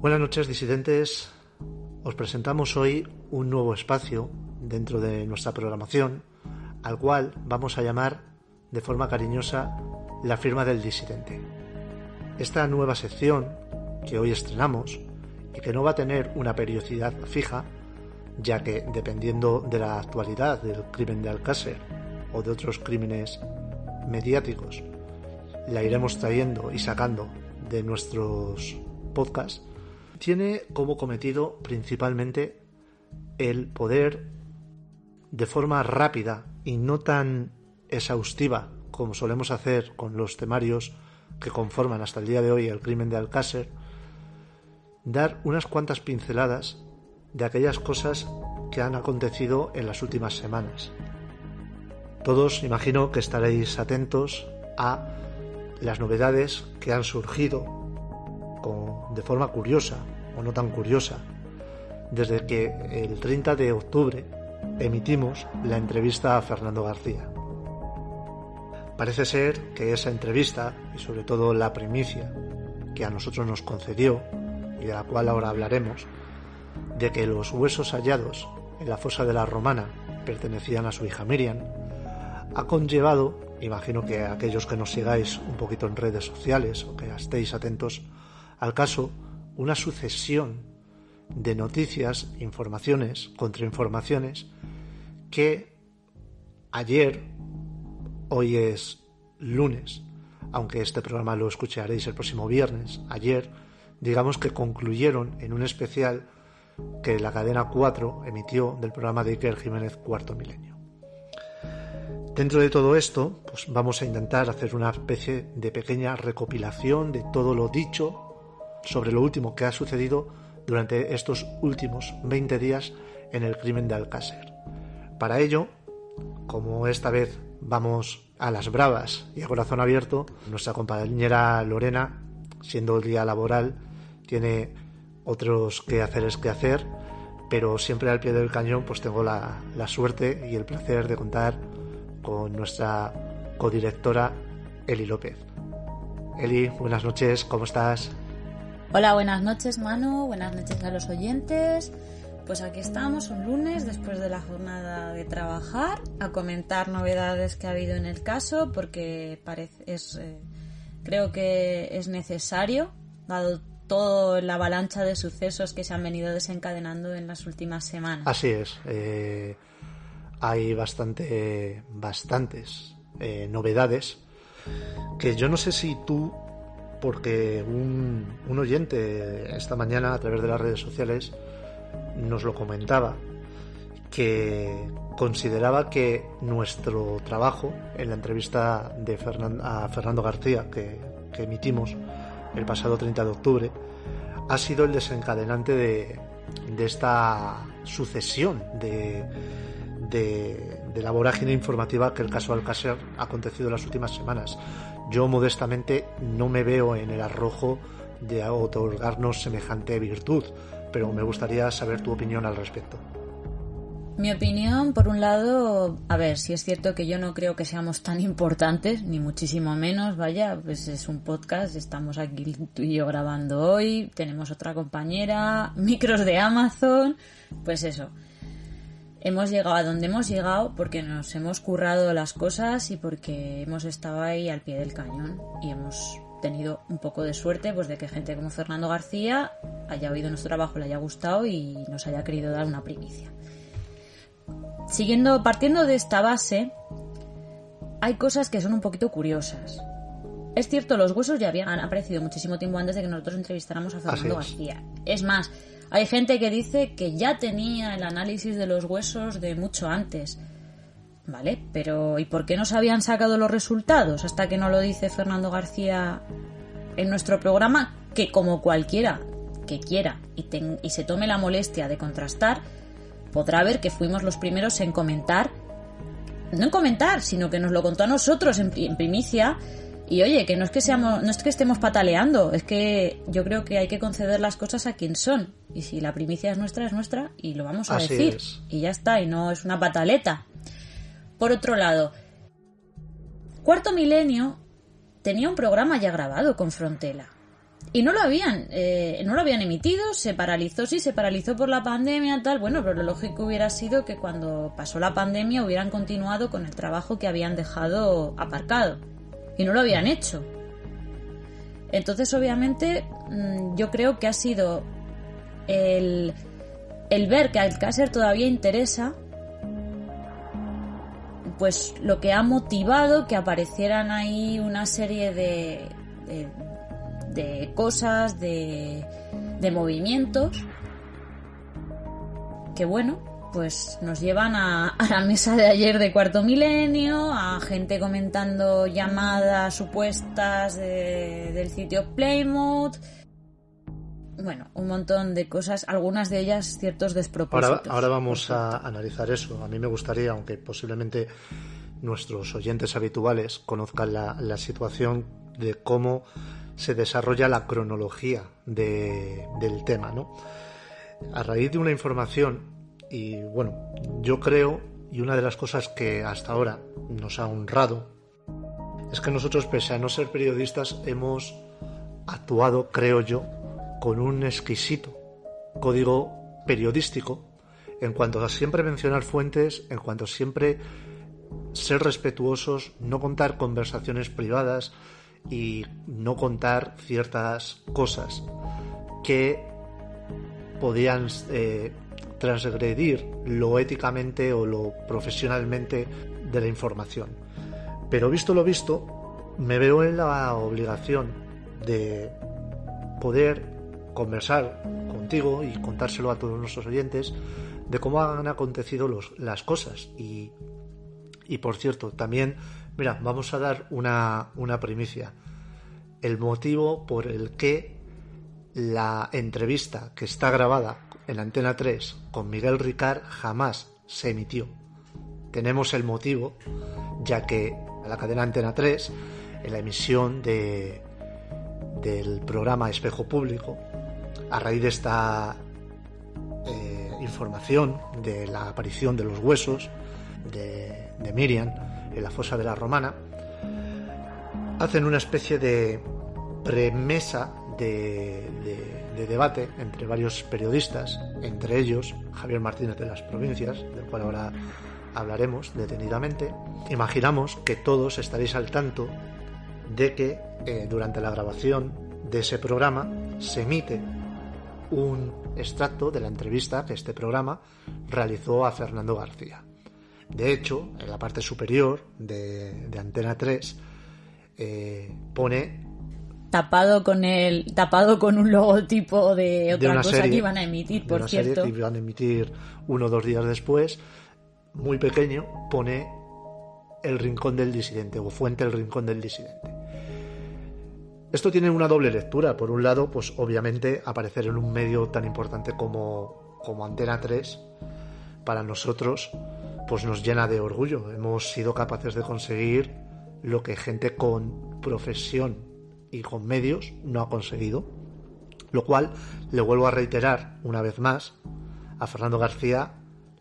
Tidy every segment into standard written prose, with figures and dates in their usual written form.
Buenas noches, disidentes. Os presentamos hoy un nuevo espacio dentro de nuestra programación, al cual vamos a llamar de forma cariñosa La Firma del Disidente. Esta nueva sección que hoy estrenamos y que no va a tener una periodicidad fija, ya que dependiendo de la actualidad del crimen de Alcácer o de otros crímenes mediáticos, la iremos trayendo y sacando de nuestros podcasts, tiene como cometido principalmente el poder, de forma rápida y no tan exhaustiva como solemos hacer con los temarios que conforman hasta el día de hoy el crimen de Alcácer, dar unas cuantas pinceladas de aquellas cosas que han acontecido en las últimas semanas. Todos imagino que estaréis atentos a las novedades que han surgido de forma curiosa o no tan curiosa desde que el 30 de octubre emitimos la entrevista a Fernando García. Parece ser que esa entrevista, y sobre todo la primicia que a nosotros nos concedió y de la cual ahora hablaremos, de que los huesos hallados en la fosa de la Romana pertenecían a su hija Miriam, ha conllevado, imagino que aquellos que nos sigáis un poquito en redes sociales o que estéis atentos al caso, una sucesión de noticias, informaciones, contrainformaciones que ayer, hoy es lunes, aunque este programa lo escucharéis el próximo viernes, ayer, digamos que concluyeron en un especial que la cadena 4 emitió del programa de Iker Jiménez Cuarto Milenio. Dentro de todo esto, pues vamos a intentar hacer una especie de pequeña recopilación de todo lo dicho sobre lo último que ha sucedido durante estos últimos 20 días en el crimen de Alcácer. Para ello, como esta vez vamos a las bravas y a corazón abierto, nuestra compañera Lorena, siendo el día laboral, tiene otros quehaceres que hacer, pero siempre al pie del cañón pues tengo la suerte y el placer de contar con nuestra codirectora Eli López. Eli, buenas noches, ¿cómo estás? Hola, buenas noches Manu, buenas noches a los oyentes. Pues aquí estamos un lunes después de la jornada de trabajar a comentar novedades que ha habido en el caso, porque creo que es necesario, dado toda la avalancha de sucesos que se han venido desencadenando en las últimas semanas. Así es, hay bastantes novedades que yo no sé si tú, porque un oyente esta mañana a través de las redes sociales nos lo comentaba, que consideraba que nuestro trabajo en la entrevista a Fernando García que emitimos el pasado 30 de octubre ha sido el desencadenante de esta sucesión de la vorágine informativa que el caso Alcácer ha acontecido en las últimas semanas. Yo modestamente no me veo en el arrojo de otorgarnos semejante virtud, pero me gustaría saber tu opinión al respecto. Mi opinión, por un lado, a ver, si es cierto que yo no creo que seamos tan importantes, ni muchísimo menos, vaya, pues es un podcast, estamos aquí tú y yo grabando hoy, tenemos otra compañera, micros de Amazon, pues eso. Hemos llegado a donde hemos llegado porque nos hemos currado las cosas y porque hemos estado ahí al pie del cañón y hemos tenido un poco de suerte pues de que gente como Fernando García haya oído nuestro trabajo, le haya gustado y nos haya querido dar una primicia. Partiendo de esta base, hay cosas que son un poquito curiosas. Es cierto, los huesos ya han aparecido muchísimo tiempo antes de que nosotros entrevistáramos a Fernando García. Es más, hay gente que dice que ya tenía el análisis de los huesos de mucho antes. Vale, pero ¿y por qué no se habían sacado los resultados hasta que no lo dice Fernando García en nuestro programa? Que como cualquiera que quiera y se tome la molestia de contrastar, podrá ver que fuimos los primeros en comentar, no en comentar, sino que nos lo contó a nosotros en primicia. Y oye, que no es que estemos pataleando, es que yo creo que hay que conceder las cosas a quien son. Y si la primicia es nuestra y lo vamos a decir. Y ya está, y no es una pataleta. Por otro lado, Cuarto Milenio tenía un programa ya grabado con Frontela. Y no lo habían emitido, se paralizó por la pandemia, tal. Bueno, pero lo lógico hubiera sido que cuando pasó la pandemia hubieran continuado con el trabajo que habían dejado aparcado. Y no lo habían hecho. Entonces, obviamente, yo creo que ha sido el ver que a Alcácer todavía interesa, pues lo que ha motivado que aparecieran ahí una serie de cosas, de movimientos que, bueno, pues nos llevan a la mesa de ayer de Cuarto Milenio, a gente comentando llamadas supuestas del sitio Plymouth. Bueno, un montón de cosas, algunas de ellas ciertos despropósitos. Ahora vamos a analizar eso. A mí me gustaría, aunque posiblemente nuestros oyentes habituales conozcan la situación de cómo se desarrolla la cronología del tema, ¿no? A raíz de una información, y bueno, yo creo, y una de las cosas que hasta ahora nos ha honrado, es que nosotros, pese a no ser periodistas, hemos actuado, creo yo, con un exquisito código periodístico en cuanto a siempre mencionar fuentes, en cuanto a siempre ser respetuosos, no contar conversaciones privadas y no contar ciertas cosas que podían transgredir lo éticamente o lo profesionalmente de la información. Pero visto lo visto, me veo en la obligación de poder conversar contigo y contárselo a todos nuestros oyentes de cómo han acontecido las cosas. Y por cierto, también, mira, vamos a dar una primicia. El motivo por el que la entrevista que está grabada en Antena 3 con Miguel Ricard jamás se emitió. Tenemos el motivo, ya que la cadena Antena 3, en la emisión del programa Espejo Público, a raíz de esta información de la aparición de los huesos de Miriam en la fosa de la Romana, hacen una especie de premesa de debate entre varios periodistas, entre ellos Javier Martínez de Las Provincias, del cual ahora hablaremos detenidamente. Imaginamos que todos estaréis al tanto de que durante la grabación de ese programa se emite un extracto de la entrevista que este programa realizó a Fernando García. De hecho, en la parte superior de Antena 3 pone tapado con un logotipo de otra cosa serie, que iban a emitir, por cierto. Serie que iban a emitir 1 o 2 días después, muy pequeño, pone El Rincón del Disidente o Fuente El Rincón del Disidente. Esto tiene una doble lectura. Por un lado, pues obviamente aparecer en un medio tan importante como Antena 3 para nosotros pues nos llena de orgullo. Hemos sido capaces de conseguir lo que gente con profesión y con medios no ha conseguido, lo cual le vuelvo a reiterar una vez más a Fernando García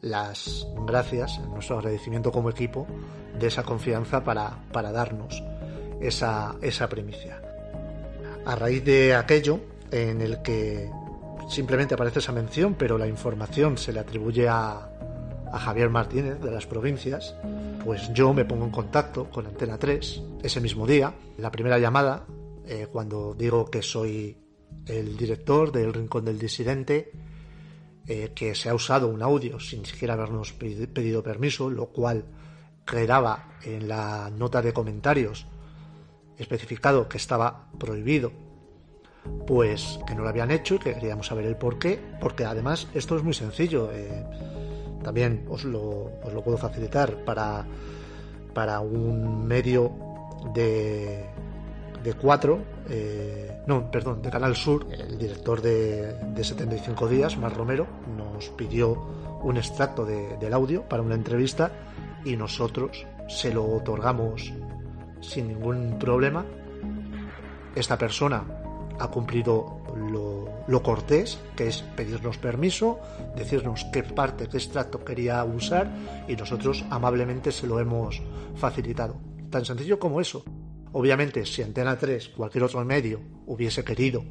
las gracias, nuestro agradecimiento como equipo de esa confianza para darnos esa primicia. A raíz de aquello en el que simplemente aparece esa mención, pero la información se le atribuye a Javier Martínez de Las Provincias, pues yo me pongo en contacto con Antena 3 ese mismo día. La primera llamada, cuando digo que soy el director del Rincón del Disidente, que se ha usado un audio sin siquiera habernos pedido permiso, lo cual quedaba en la nota de comentarios especificado que estaba prohibido, pues que no lo habían hecho y que queríamos saber el porqué, porque además esto es muy sencillo. También os lo puedo facilitar para un medio de 4, de Canal Sur. El director de 75 días, Mar Romero, nos pidió un extracto del audio para una entrevista y nosotros se lo otorgamos sin ningún problema. Esta persona ha cumplido lo cortés, que es pedirnos permiso, decirnos qué extracto quería usar, y nosotros amablemente se lo hemos facilitado. Tan sencillo como eso. Obviamente, si Antena 3, cualquier otro medio, hubiese querido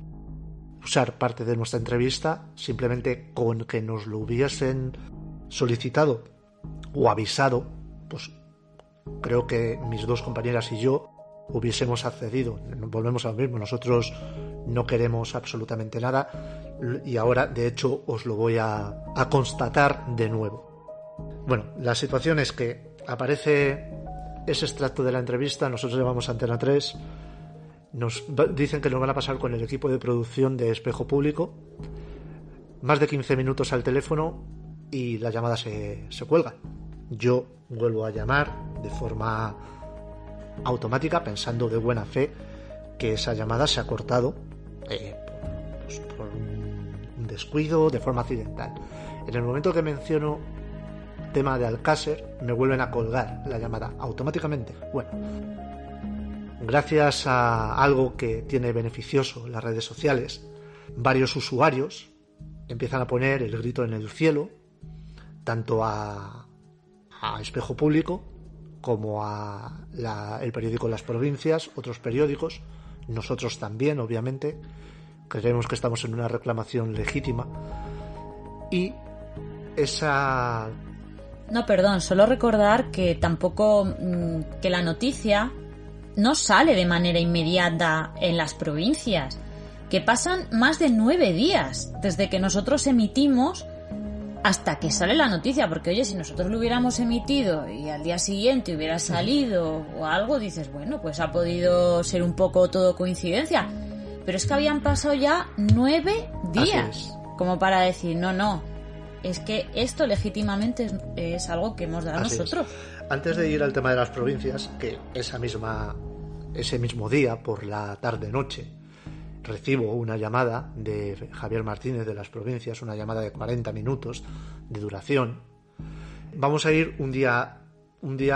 usar parte de nuestra entrevista, simplemente con que nos lo hubiesen solicitado o avisado, pues creo que mis dos compañeras y yo hubiésemos accedido. Volvemos a lo mismo, nosotros no queremos absolutamente nada y ahora de hecho os lo voy a constatar de nuevo. Bueno, la situación es que aparece ese extracto de la entrevista, nosotros llamamos a Antena 3, nos dicen que nos van a pasar con el equipo de producción de Espejo Público, más de 15 minutos al teléfono y la llamada se cuelga. Yo vuelvo a llamar de forma automática, pensando de buena fe que esa llamada se ha cortado por un descuido, de forma accidental. En el momento que menciono tema de Alcácer, me vuelven a colgar la llamada automáticamente. Bueno, gracias a algo que tiene beneficioso las redes sociales, varios usuarios empiezan a poner el grito en el cielo, tanto a Espejo Público como a el periódico Las Provincias, otros periódicos, nosotros también, obviamente, creemos que estamos en una reclamación legítima. Y esa... No, perdón, solo recordar que tampoco que la noticia no sale de manera inmediata en Las Provincias, que pasan más de 9 días desde que nosotros emitimos hasta que sale la noticia, porque oye, si nosotros lo hubiéramos emitido y al día siguiente hubiera salido o algo, dices, bueno, pues ha podido ser un poco todo coincidencia, pero es que habían pasado ya 9 días como para decir, no, es que esto legítimamente es algo que hemos dado nosotros. Antes de ir al tema de Las Provincias, que ese mismo día, por la tarde-noche, recibo una llamada de Javier Martínez de Las Provincias, una llamada de 40 minutos de duración. Vamos a ir un día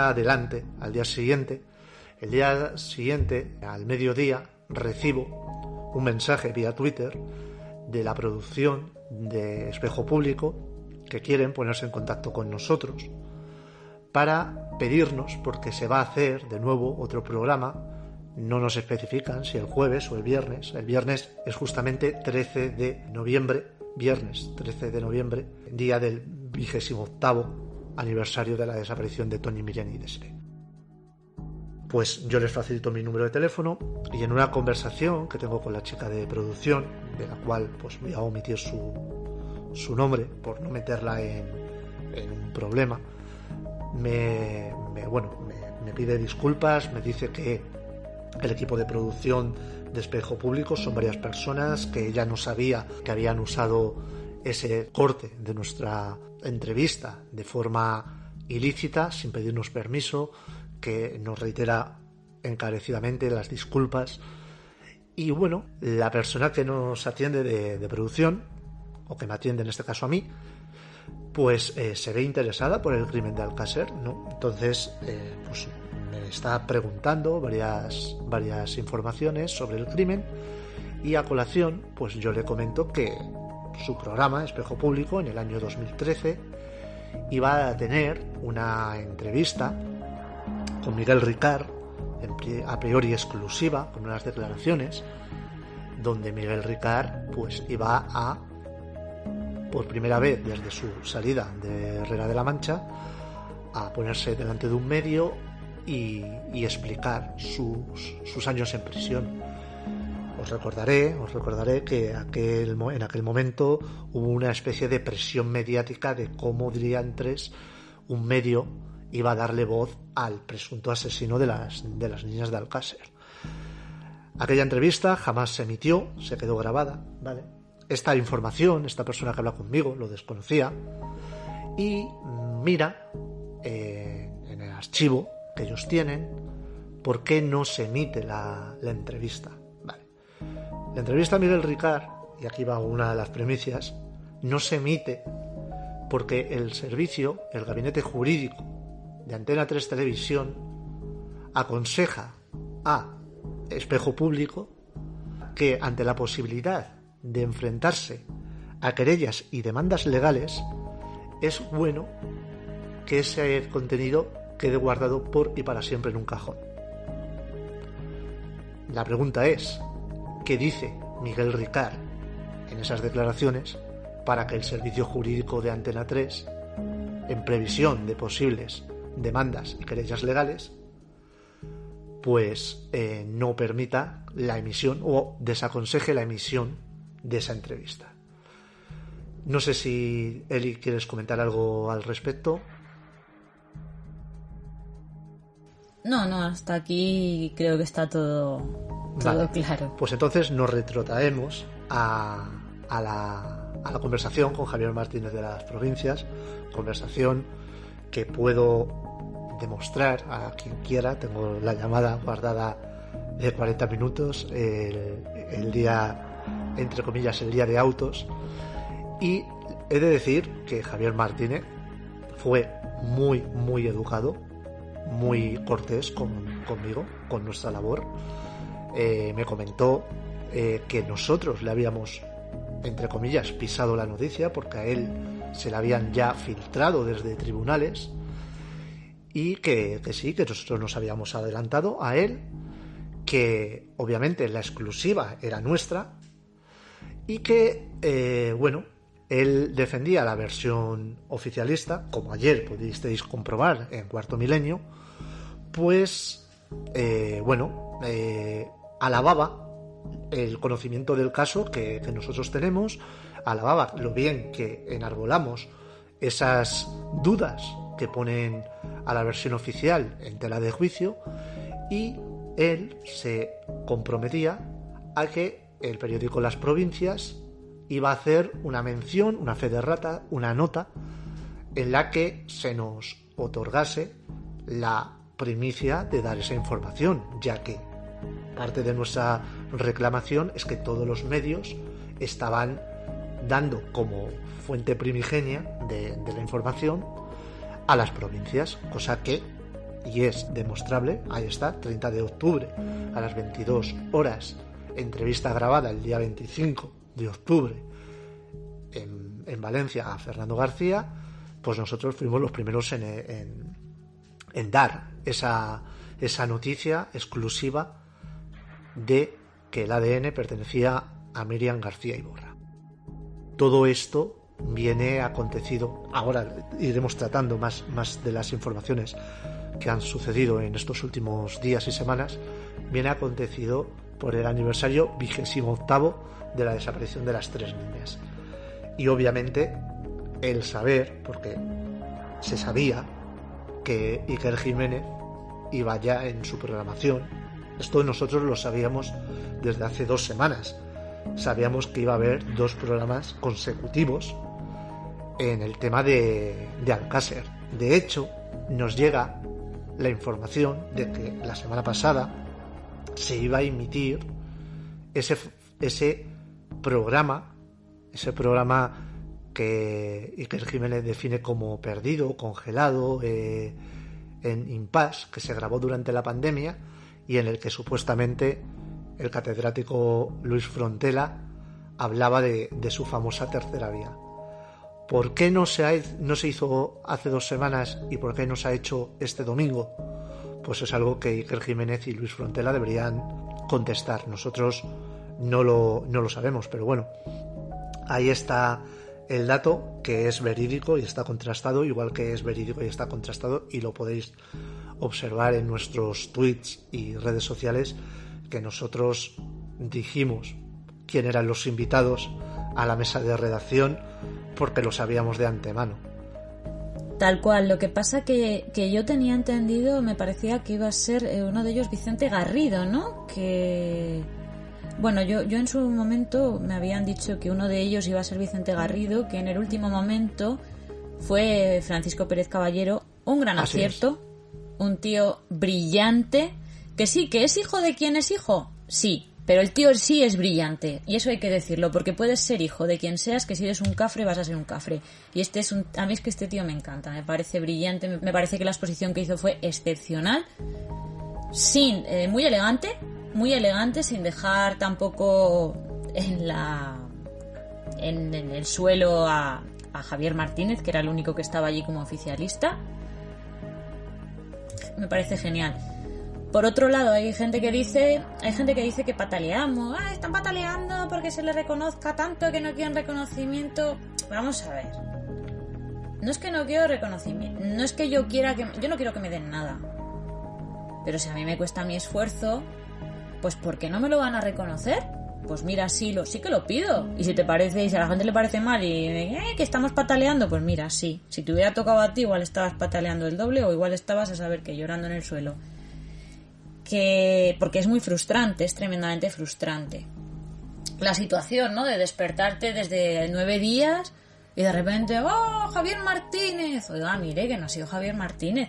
adelante, al día siguiente. El día siguiente, al mediodía, recibo un mensaje vía Twitter de la producción de Espejo Público que quieren ponerse en contacto con nosotros para pedirnos, porque se va a hacer de nuevo otro programa. No nos especifican si el jueves o el viernes. El viernes es justamente 13 de noviembre, viernes 13 de noviembre, día del 28º aniversario de la desaparición de Toni Millán y Desiré. Pues yo les facilito mi número de teléfono y en una conversación que tengo con la chica de producción, de la cual pues voy a omitir su nombre por no meterla en un problema, me pide disculpas, me dice que el equipo de producción de Espejo Público son varias personas, que ella no sabía que habían usado ese corte de nuestra entrevista de forma ilícita, sin pedirnos permiso, que nos reitera encarecidamente las disculpas. Y bueno, la persona que nos atiende de producción, o que me atiende en este caso a mí, pues se ve interesada por el crimen de Alcácer, ¿no? Entonces, pues me está preguntando varias informaciones sobre el crimen y a colación, pues yo le comento que su programa, Espejo Público, en el año 2013 iba a tener una entrevista con Miguel Ricard, a priori exclusiva, con unas declaraciones, donde Miguel Ricard pues iba a, por primera vez desde su salida de Herrera de la Mancha, a ponerse delante de un medio y explicar sus años en prisión. Os recordaré que en aquel momento hubo una especie de presión mediática de cómo diantres un medio iba a darle voz al presunto asesino de las niñas de Alcácer. Aquella entrevista jamás se emitió, se quedó grabada, ¿vale? Esta información, esta persona que habla conmigo lo desconocía y mira en el archivo que ellos tienen por qué no se emite la entrevista. Vale. La entrevista a Miguel Ricard, y aquí va una de las premisas, no se emite porque el servicio, el gabinete jurídico de Antena 3 Televisión, aconseja a Espejo Público que ante la posibilidad de enfrentarse a querellas y demandas legales, es bueno que ese contenido quede guardado por y para siempre en un cajón. La pregunta es, ¿qué dice Miguel Ricard en esas declaraciones para que el servicio jurídico de Antena 3, en previsión de posibles demandas y querellas legales, pues no permita la emisión o desaconseje la emisión de esa entrevista. No sé si, Eli, quieres comentar algo al respecto. No, hasta aquí creo que está todo vale. Claro. Pues entonces nos retrotraemos a la conversación con Javier Martínez de las Provincias, conversación que puedo demostrar a quien quiera. Tengo la llamada guardada de 40 minutos, el día, entre comillas, el día de autos, y he de decir que Javier Martínez fue muy, muy educado, muy cortés conmigo, con nuestra labor. Me comentó que nosotros le habíamos, entre comillas, pisado la noticia, porque a él se la habían ya filtrado desde tribunales, y que sí, que nosotros nos habíamos adelantado a él, que obviamente la exclusiva era nuestra, y que, él defendía la versión oficialista, como ayer pudisteis comprobar en Cuarto Milenio, pues, alababa el conocimiento del caso que nosotros tenemos, alababa lo bien que enarbolamos esas dudas que ponen a la versión oficial en tela de juicio, y él se comprometía a que el periódico Las Provincias iba a hacer una mención, una fe de rata, una nota en la que se nos otorgase la primicia de dar esa información, ya que parte de nuestra reclamación es que todos los medios estaban dando como fuente primigenia de la información a las provincias, cosa que, y es demostrable, ahí está, 30 de octubre a las 22 horas, entrevista grabada el día 25 de octubre en Valencia a Fernando García, pues nosotros fuimos los primeros en dar esa noticia exclusiva de que el ADN pertenecía a Miriam García Iborra. Todo esto viene acontecido, ahora iremos tratando más de las informaciones que han sucedido en estos últimos días y semanas, viene acontecido por el aniversario 28º de la desaparición de las 3 niñas. Y obviamente el saber, porque se sabía que Iker Jiménez iba ya en su programación, esto nosotros lo sabíamos desde hace 2 semanas, sabíamos que iba a haber 2 programas consecutivos en el tema de Alcácer. De hecho, nos llega la información de que la semana pasada se iba a emitir ese programa que Iker Jiménez define como perdido, congelado, en impasse, que se grabó durante la pandemia y en el que supuestamente el catedrático Luis Frontela hablaba de su famosa tercera vía. ¿Por qué no se hizo hace 2 semanas y por qué no se ha hecho este domingo? Pues es algo que Iker Jiménez y Luis Frontela deberían contestar. Nosotros no lo sabemos, pero bueno, ahí está el dato, que es verídico y está contrastado, igual que es verídico y está contrastado, y lo podéis observar en nuestros tweets y redes sociales, que nosotros dijimos quién eran los invitados a la mesa de redacción porque lo sabíamos de antemano. Tal cual, lo que pasa que yo tenía entendido, me parecía que iba a ser uno de ellos Vicente Garrido, ¿no? Que... Bueno, yo en su momento me habían dicho que uno de ellos iba a ser Vicente Garrido, que en el último momento fue Francisco Pérez Caballero, un gran acierto, un tío brillante, que sí, que es hijo de quien es hijo, sí, pero el tío sí es brillante, y eso hay que decirlo, porque puedes ser hijo de quien seas, que si eres un cafre vas a ser un cafre, y a mí es que este tío me encanta, me parece brillante, me parece que la exposición que hizo fue excepcional, muy elegante, sin dejar tampoco en el suelo a Javier Martínez, que era el único que estaba allí como oficialista. Me parece genial. Por otro lado, hay gente que dice que pataleamos. Están pataleando porque se les reconozca tanto que no quieren reconocimiento. Vamos a ver. No es que no quiero reconocimiento, no es que yo no quiero que me den nada. Pero si a mí me cuesta mi esfuerzo, pues ¿por qué no me lo van a reconocer? Pues mira, sí que lo pido. Y si te parece, y si a la gente le parece mal y que estamos pataleando, pues mira, sí. Si te hubiera tocado a ti, igual estabas pataleando el doble o igual estabas a saber que llorando en el suelo. Porque es muy frustrante, es tremendamente frustrante. La situación, ¿no? De despertarte desde 9 días y de repente, ¡oh, Javier Martínez! Oiga, mire, que no ha sido Javier Martínez.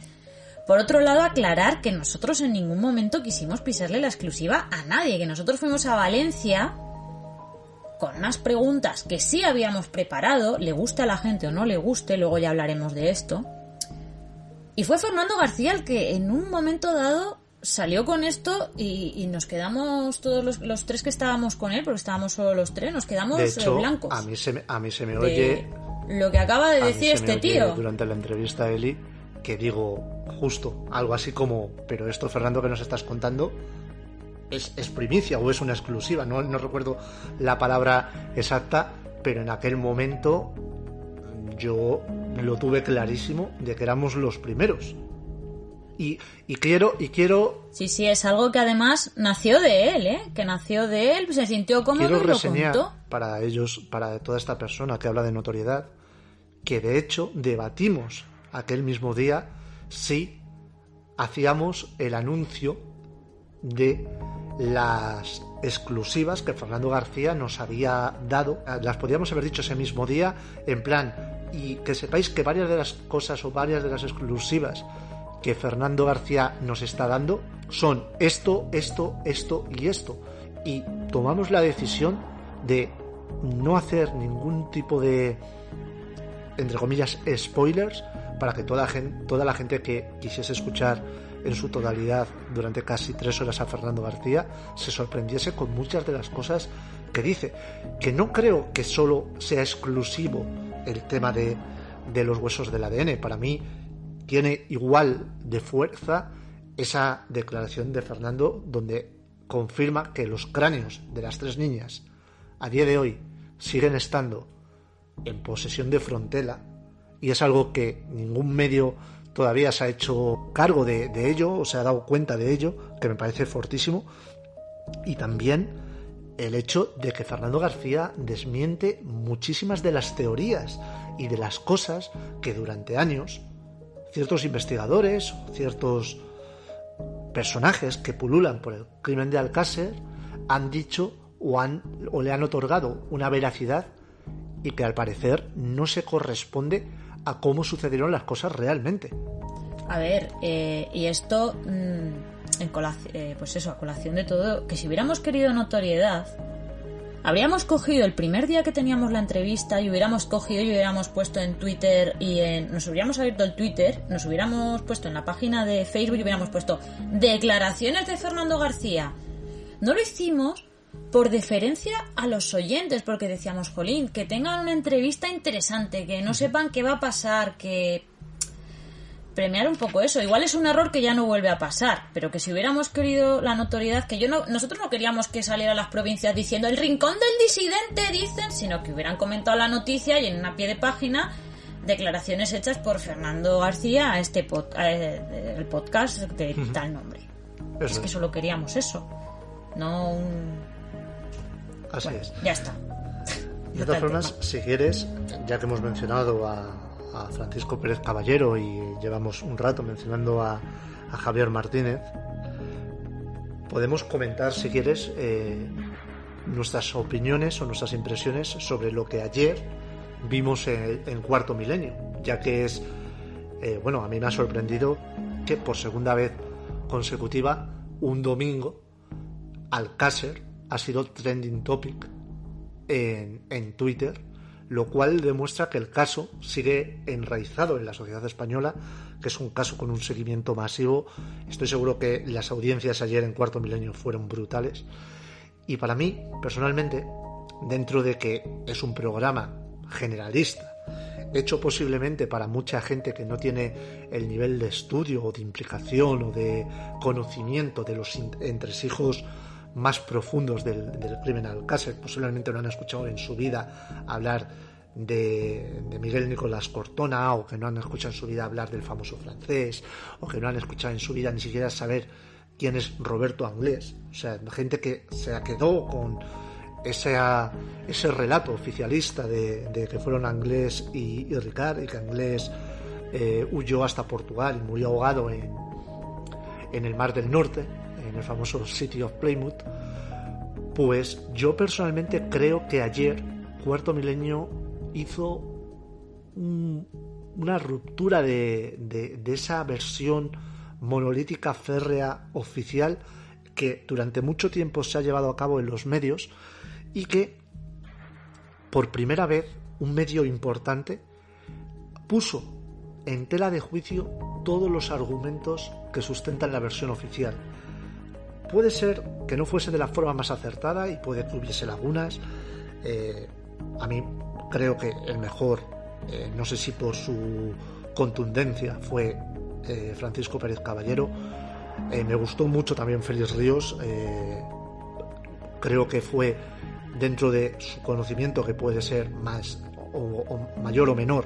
Por otro lado, aclarar que nosotros en ningún momento quisimos pisarle la exclusiva a nadie, que nosotros fuimos a Valencia con unas preguntas que sí habíamos preparado, le guste a la gente o no le guste, luego ya hablaremos de esto. Y fue Fernando García el que en un momento dado salió con esto y nos quedamos todos los tres que estábamos con él, porque estábamos solo los tres, nos quedamos de hecho, blancos. A mí se me oye lo que acaba de decir este tío. Durante la entrevista a Eli, que digo justo algo así como, pero esto, Fernando, que nos estás contando es primicia o es una exclusiva, no recuerdo la palabra exacta, pero en aquel momento yo lo tuve clarísimo de que éramos los primeros. Y quiero... Sí, es algo que además nació de él, que nació de él, se sintió cómodo quiero y lo reseñar contó. Para ellos, para toda esta persona que habla de notoriedad, que de hecho debatimos aquel mismo día si hacíamos el anuncio de las exclusivas que Fernando García nos había dado. Las podíamos haber dicho ese mismo día, en plan, y que sepáis que varias de las cosas o varias de las exclusivas que Fernando García nos está dando son esto y esto. Y tomamos la decisión de no hacer ningún tipo de, entre comillas, spoilers, para que toda la gente que quisiese escuchar en su totalidad durante casi 3 horas a Fernando García se sorprendiese con muchas de las cosas que dice. Que no creo que solo sea exclusivo el tema de los huesos del ADN. Para mí tiene igual de fuerza esa declaración de Fernando, donde confirma que los cráneos de las 3 niñas a día de hoy siguen estando en posesión de Frontela, y es algo que ningún medio todavía se ha hecho cargo de ello o se ha dado cuenta de ello, que me parece fortísimo. Y también el hecho de que Fernando García desmiente muchísimas de las teorías y de las cosas que durante años ciertos investigadores, ciertos personajes que pululan por el crimen de Alcácer han dicho o le han otorgado una veracidad y que al parecer no se corresponde a cómo sucedieron las cosas realmente. A ver, y esto, pues eso, a colación de todo, que si hubiéramos querido notoriedad, habríamos cogido el primer día que teníamos la entrevista y hubiéramos cogido y hubiéramos puesto en Twitter nos hubiéramos abierto el Twitter, nos hubiéramos puesto en la página de Facebook y hubiéramos puesto declaraciones de Fernando García. No lo hicimos por deferencia a los oyentes, porque decíamos, jolín, que tengan una entrevista interesante, que no sepan qué va a pasar, que premiar un poco eso. Igual es un error que ya no vuelve a pasar, pero que si hubiéramos querido la notoriedad, que nosotros no queríamos que saliera a las provincias diciendo el rincón del disidente, dicen, sino que hubieran comentado la noticia y en una pie de página declaraciones hechas por Fernando García a el podcast de tal nombre. Es que solo queríamos eso, no un... Así bueno, es. Ya está. De todas formas, si quieres, ya que hemos mencionado a Francisco Pérez Caballero y llevamos un rato mencionando a Javier Martínez, podemos comentar, si quieres, nuestras opiniones o nuestras impresiones sobre lo que ayer vimos en Cuarto Milenio, ya que es, a mí me ha sorprendido que por segunda vez consecutiva, un domingo, Alcácer ha sido trending topic en Twitter, lo cual demuestra que el caso sigue enraizado en la sociedad española, que es un caso con un seguimiento masivo. Estoy seguro que las audiencias ayer en Cuarto Milenio fueron brutales. Y para mí, personalmente, dentro de que es un programa generalista, hecho posiblemente para mucha gente que no tiene el nivel de estudio o de implicación o de conocimiento de los entresijos más profundos del crimen Alcácer. Posiblemente no han escuchado en su vida hablar de Miguel Nicolás Cortona, o que no han escuchado en su vida hablar del famoso francés, o que no han escuchado en su vida ni siquiera saber quién es Roberto Anglés. O sea, gente que se quedó con ese relato oficialista de que fueron Anglés y Ricard, y que Anglés huyó hasta Portugal y murió ahogado en el Mar del Norte, en el famoso City of Plymouth. Pues yo personalmente creo que ayer Cuarto Milenio hizo una ruptura de esa versión monolítica, férrea, oficial, que durante mucho tiempo se ha llevado a cabo en los medios, y que por primera vez un medio importante puso en tela de juicio todos los argumentos que sustentan la versión oficial. Puede ser que no fuese de la forma más acertada y puede que hubiese lagunas. A mí creo que el mejor, no sé si por su contundencia, fue Francisco Pérez Caballero. Me gustó mucho también Félix Ríos. Creo que fue, dentro de su conocimiento, que puede ser más o mayor o menor,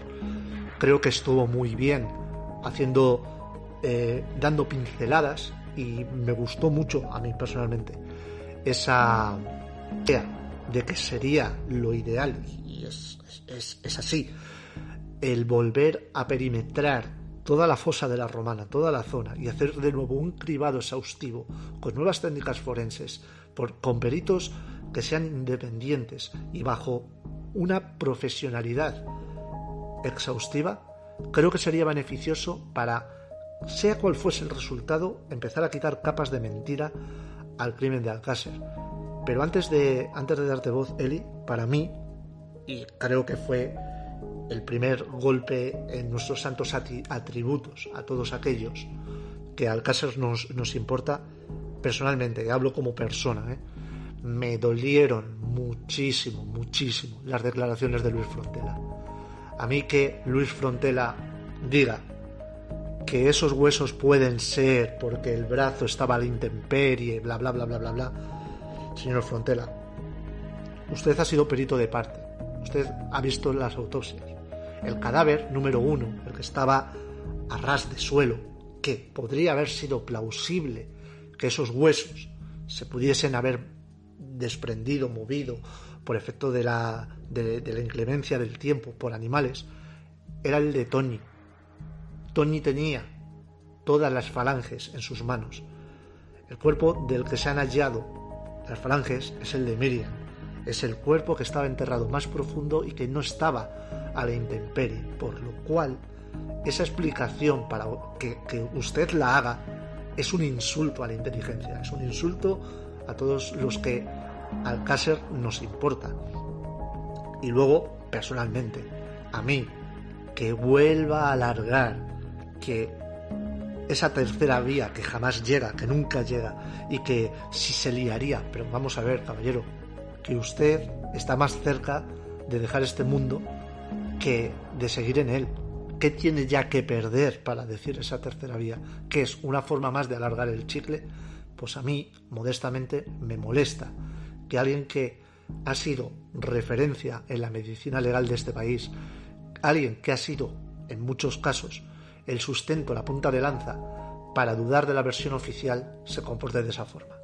creo que estuvo muy bien dando pinceladas, y me gustó mucho a mí personalmente esa idea de que sería lo ideal, y es así, el volver a perimetrar toda la fosa de la Romana, toda la zona, y hacer de nuevo un cribado exhaustivo con nuevas técnicas forenses, con peritos que sean independientes y bajo una profesionalidad exhaustiva. Creo que sería beneficioso para, sea cual fuese el resultado, empezar a quitar capas de mentira al crimen de Alcácer. Pero antes de darte voz, Eli, para mí, y creo que fue el primer golpe en nuestros santos atributos a todos aquellos que Alcácer nos importa, personalmente, hablo como persona, me dolieron muchísimo las declaraciones de Luis Frontela. A mí que Luis Frontela diga que esos huesos pueden ser porque el brazo estaba a la intemperie, bla bla bla bla bla bla. Señor Frontela, usted ha sido perito de parte, usted ha visto las autopsias. El cadáver número 1, el que estaba a ras de suelo, que podría haber sido plausible que esos huesos se pudiesen haber desprendido, movido por efecto de la inclemencia del tiempo por animales, era el de Toñi. Toñi tenía todas las falanges en sus manos. El cuerpo del que se han hallado las falanges es el de Miriam. Es el cuerpo que estaba enterrado más profundo y que no estaba a la intemperie, por lo cual esa explicación, para que usted la haga, es un insulto a la inteligencia, es un insulto a todos los que Alcácer nos importa. Y luego, personalmente, a mí, que vuelva a alargar que esa tercera vía que jamás llega, que nunca llega, y que si se liaría, pero vamos a ver, caballero, que usted está más cerca de dejar este mundo que de seguir en él. ¿Qué tiene ya que perder para decir esa tercera vía? ¿Que es una forma más de alargar el chicle? Pues a mí, modestamente, me molesta que alguien que ha sido referencia en la medicina legal de este país, alguien que ha sido, en muchos casos, el sustento, la punta de lanza para dudar de la versión oficial, se comporte de esa forma.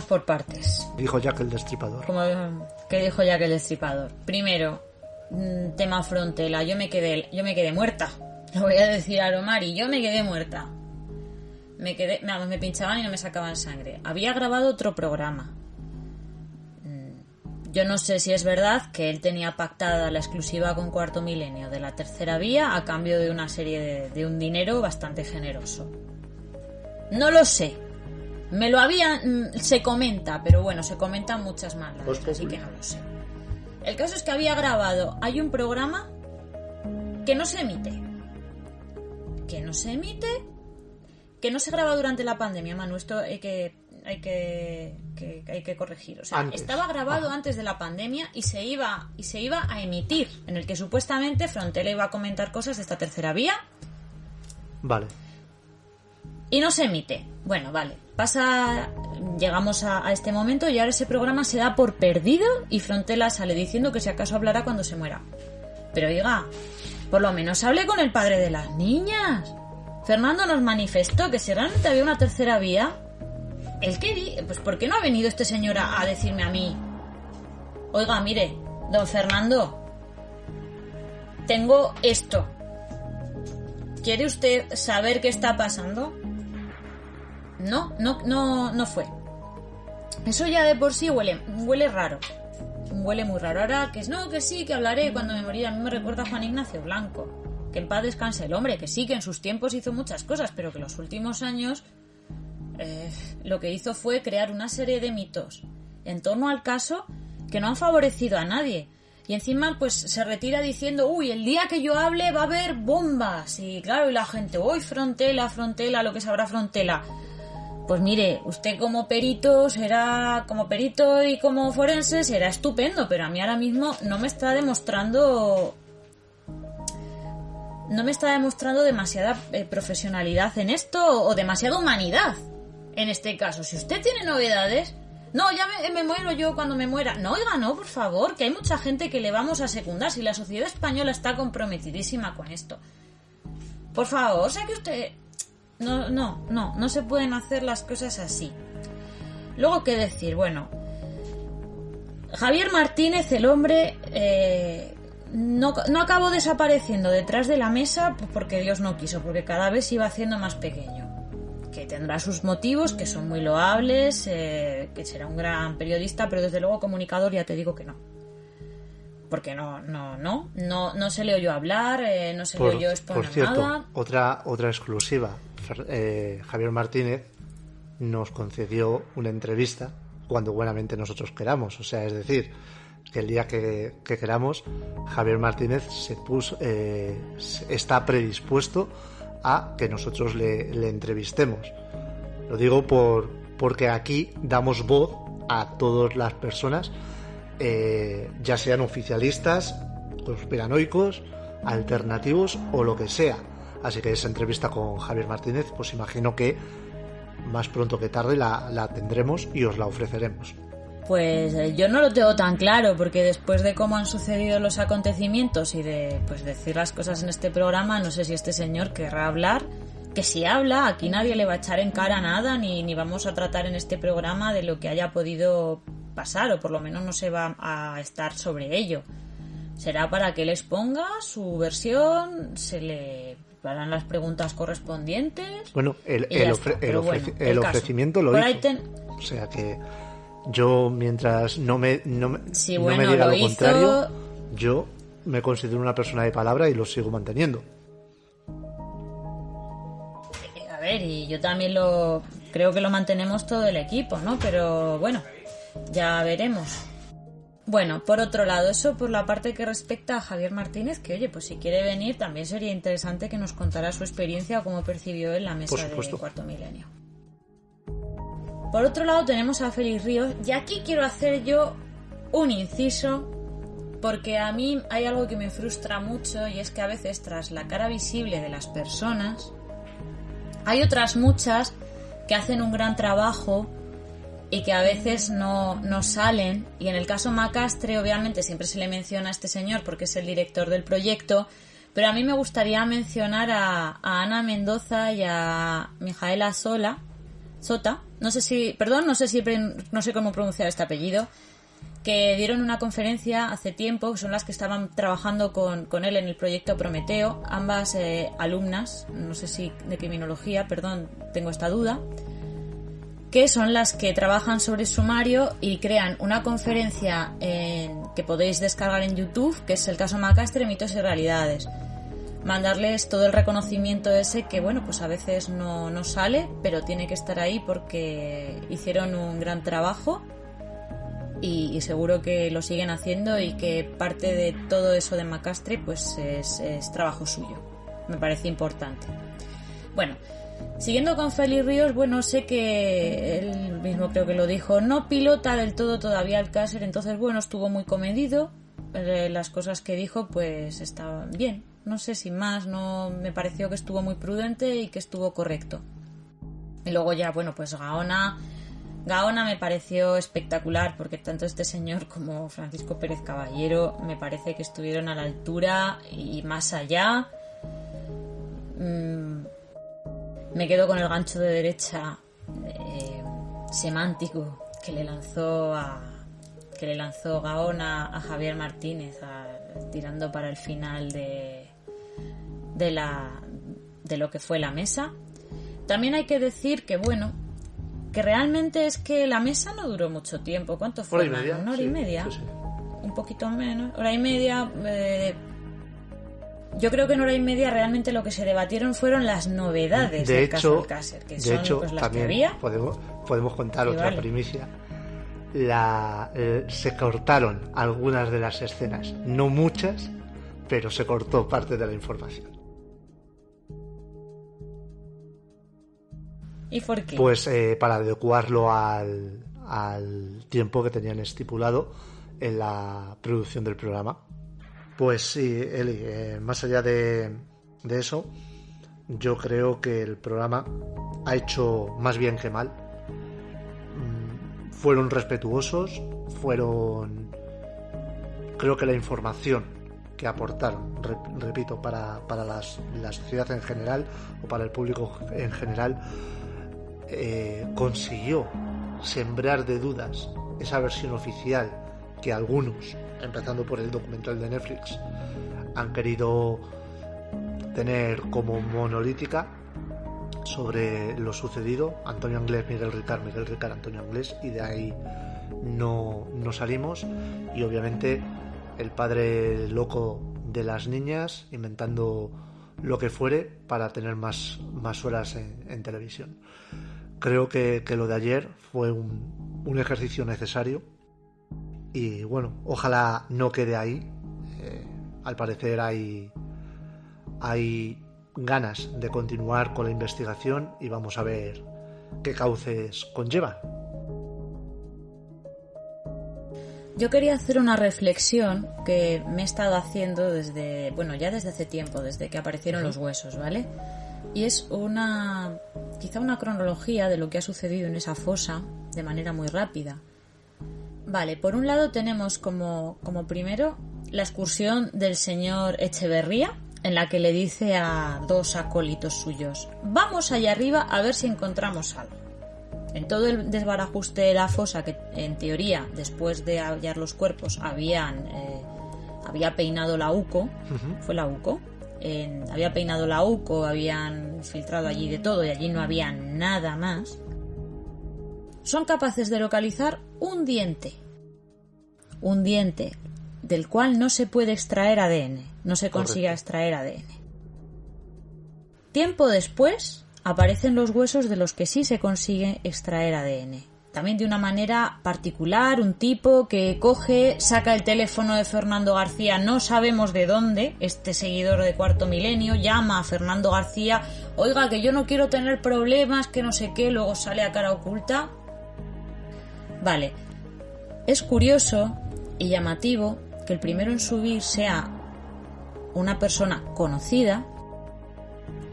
Por partes. Dijo Jack el Destripador. Como que dijo Jack el Destripador. Primero, tema Frontela. Yo me quedé muerta. Lo voy a decir a Romari. Yo me quedé muerta. Me pinchaban y no me sacaban sangre. Había grabado otro programa. Yo no sé si es verdad que él tenía pactada la exclusiva con Cuarto Milenio de la tercera vía a cambio de una serie de un dinero bastante generoso. No lo sé. Se comenta, pero bueno, se comentan muchas malas, así que no lo sé. El caso es que había grabado, hay un programa que no se emite, que no se graba durante la pandemia, Manu. Esto que hay que corregir. O sea, estaba grabado antes de la pandemia y se iba a emitir, en el que supuestamente Frontela iba a comentar cosas de esta tercera vía. Vale. Y no se emite. Bueno, vale. Llegamos a este momento y ahora ese programa se da por perdido y Frontela sale diciendo que si acaso hablará cuando se muera. Pero oiga, por lo menos hable con el padre de las niñas. Fernando nos manifestó que si realmente había una tercera vía, pues ¿por qué no ha venido este señor a decirme a mí? Oiga, mire, don Fernando, tengo esto. ¿Quiere usted saber qué está pasando? No fue. Eso ya de por sí huele raro. Huele muy raro. Ahora que sí, que hablaré cuando me moriré. A mí me recuerda a Juan Ignacio Blanco. Que en paz descanse el hombre, que sí, que en sus tiempos hizo muchas cosas, pero que en los últimos años lo que hizo fue crear una serie de mitos en torno al caso que no han favorecido a nadie. Y encima pues se retira diciendo, uy, el día que yo hable va a haber bombas. Y claro, y la gente, uy, Frontela, lo que sabrá Frontela. Pues mire, usted como perito y como forense será estupendo, pero a mí ahora mismo no me está demostrando demasiada profesionalidad en esto o demasiada humanidad en este caso. Si usted tiene novedades, no, ya me muero yo cuando me muera. No, oiga, no, por favor, que hay mucha gente que le vamos a secundar. Si la sociedad española está comprometidísima con esto. Por favor, o sea que usted... No se pueden hacer las cosas así. Luego, ¿qué decir? Bueno, Javier Martínez, el hombre... No acabó desapareciendo detrás de la mesa porque Dios no quiso, porque cada vez se iba haciendo más pequeño. Que tendrá sus motivos, que son muy loables, que será un gran periodista, pero desde luego comunicador ya te digo que no. Porque no se le oyó hablar, no se le oyó exponer por cierto, nada. Otra exclusiva. Javier Martínez nos concedió una entrevista cuando buenamente nosotros queramos. O sea, es decir, que el día que queramos, Javier Martínez está predispuesto a que nosotros le entrevistemos. Lo digo porque aquí damos voz a todas las personas, ya sean oficialistas, conspiranoicos, alternativos o lo que sea. Así que esa entrevista con Javier Martínez, pues imagino que más pronto que tarde la tendremos y os la ofreceremos. Pues yo no lo tengo tan claro, porque después de cómo han sucedido los acontecimientos y de pues decir las cosas en este programa, no sé si este señor querrá hablar. Que si habla, aquí nadie le va a echar en cara nada, ni vamos a tratar en este programa de lo que haya podido pasar, o por lo menos no se va a estar sobre ello. Será para que él exponga su versión, se le harán las preguntas correspondientes. Bueno, el ofrecimiento lo hizo. O sea que yo, mientras no me diga lo contrario, yo me considero una persona de palabra y lo sigo manteniendo. A ver, y yo también creo que lo mantenemos todo el equipo, ¿no? Pero bueno, ya veremos. Bueno, por otro lado, eso por la parte que respecta a Javier Martínez, que oye, pues si quiere venir también sería interesante que nos contara su experiencia o cómo percibió él la mesa de Cuarto Milenio. Por otro lado tenemos a Félix Ríos, y aquí quiero hacer yo un inciso, porque a mí hay algo que me frustra mucho, y es que a veces tras la cara visible de las personas hay otras muchas que hacen un gran trabajo y que a veces no salen, y en el caso Macastre obviamente siempre se le menciona a este señor porque es el director del proyecto, pero a mí me gustaría mencionar a Ana Mendoza y a Mijaela Sota, no sé cómo pronunciar este apellido, que dieron una conferencia hace tiempo, que son las que estaban trabajando con él en el proyecto Prometeo, ambas alumnas, no sé si de criminología, perdón, tengo esta duda, que son las que trabajan sobre sumario y crean una conferencia que podéis descargar en YouTube, que es el caso Macastre, mitos y realidades. Mandarles todo el reconocimiento ese que, bueno, pues a veces no sale, pero tiene que estar ahí porque hicieron un gran trabajo y seguro que lo siguen haciendo, y que parte de todo eso de Macastre pues es trabajo suyo. Me parece importante. Bueno, Siguiendo con Félix Ríos, bueno, sé que él mismo creo que lo dijo, no pilota del todo todavía Alcácer, entonces bueno, estuvo muy comedido, las cosas que dijo pues estaban bien, no sé, sin más, no me pareció que estuvo muy prudente y que estuvo correcto. Y luego ya, bueno, pues Gaona me pareció espectacular, porque tanto este señor como Francisco Pérez Caballero me parece que estuvieron a la altura y más allá. Me quedo con el gancho de derecha semántico que le lanzó Gaona a Javier Martínez, tirando para el final de lo que fue la mesa. También hay que decir que bueno, que realmente es que la mesa no duró mucho tiempo. ¿Cuánto fue? ¿Una hora y media? Sí. Un poquito menos. Hora y media. Yo creo que en hora y media realmente lo que se debatieron fueron las novedades del caso Alcácer, que son pues, las también que había. Podemos contar otra primicia. Se cortaron algunas de las escenas, no muchas, pero se cortó parte de la información. ¿Y por qué? Pues para adecuarlo al tiempo que tenían estipulado en la producción del programa. Pues sí, Eli, más allá de eso, yo creo que el programa ha hecho más bien que mal. Fueron respetuosos, creo que la información que aportaron, repito, para la sociedad en general o para el público en general, consiguió sembrar de dudas esa versión oficial que algunos, empezando por el documental de Netflix, han querido tener como monolítica sobre lo sucedido. Antonio Anglés, Miguel Ricard, Antonio Anglés, y de ahí no salimos. Y obviamente el padre loco de las niñas inventando lo que fuere para tener más horas en televisión. Creo que lo de ayer fue un ejercicio necesario y bueno, ojalá no quede ahí. Al parecer hay ganas de continuar con la investigación y vamos a ver qué cauces conlleva. Yo quería hacer una reflexión que me he estado haciendo desde hace tiempo, desde que aparecieron los huesos, ¿vale? Y es quizá una cronología de lo que ha sucedido en esa fosa de manera muy rápida. Vale, por un lado tenemos como primero la excursión del señor Echeverría, en la que le dice a dos acólitos suyos: vamos allá arriba a ver si encontramos algo. En todo el desbarajuste de la fosa, que en teoría después de hallar los cuerpos había peinado la UCO, fue la UCO, había peinado la UCO, habían filtrado allí de todo y allí no había nada más, son capaces de localizar un diente del cual no se puede extraer ADN, no se consigue extraer ADN. Tiempo después aparecen los huesos de los que sí se consigue extraer ADN. También de una manera particular, un tipo que coge, saca el teléfono de Fernando García, no sabemos de dónde, este seguidor de Cuarto Milenio, llama a Fernando García: oiga, que yo no quiero tener problemas, que no sé qué, luego sale a cara oculta. Vale, es curioso y llamativo que el primero en subir sea una persona conocida,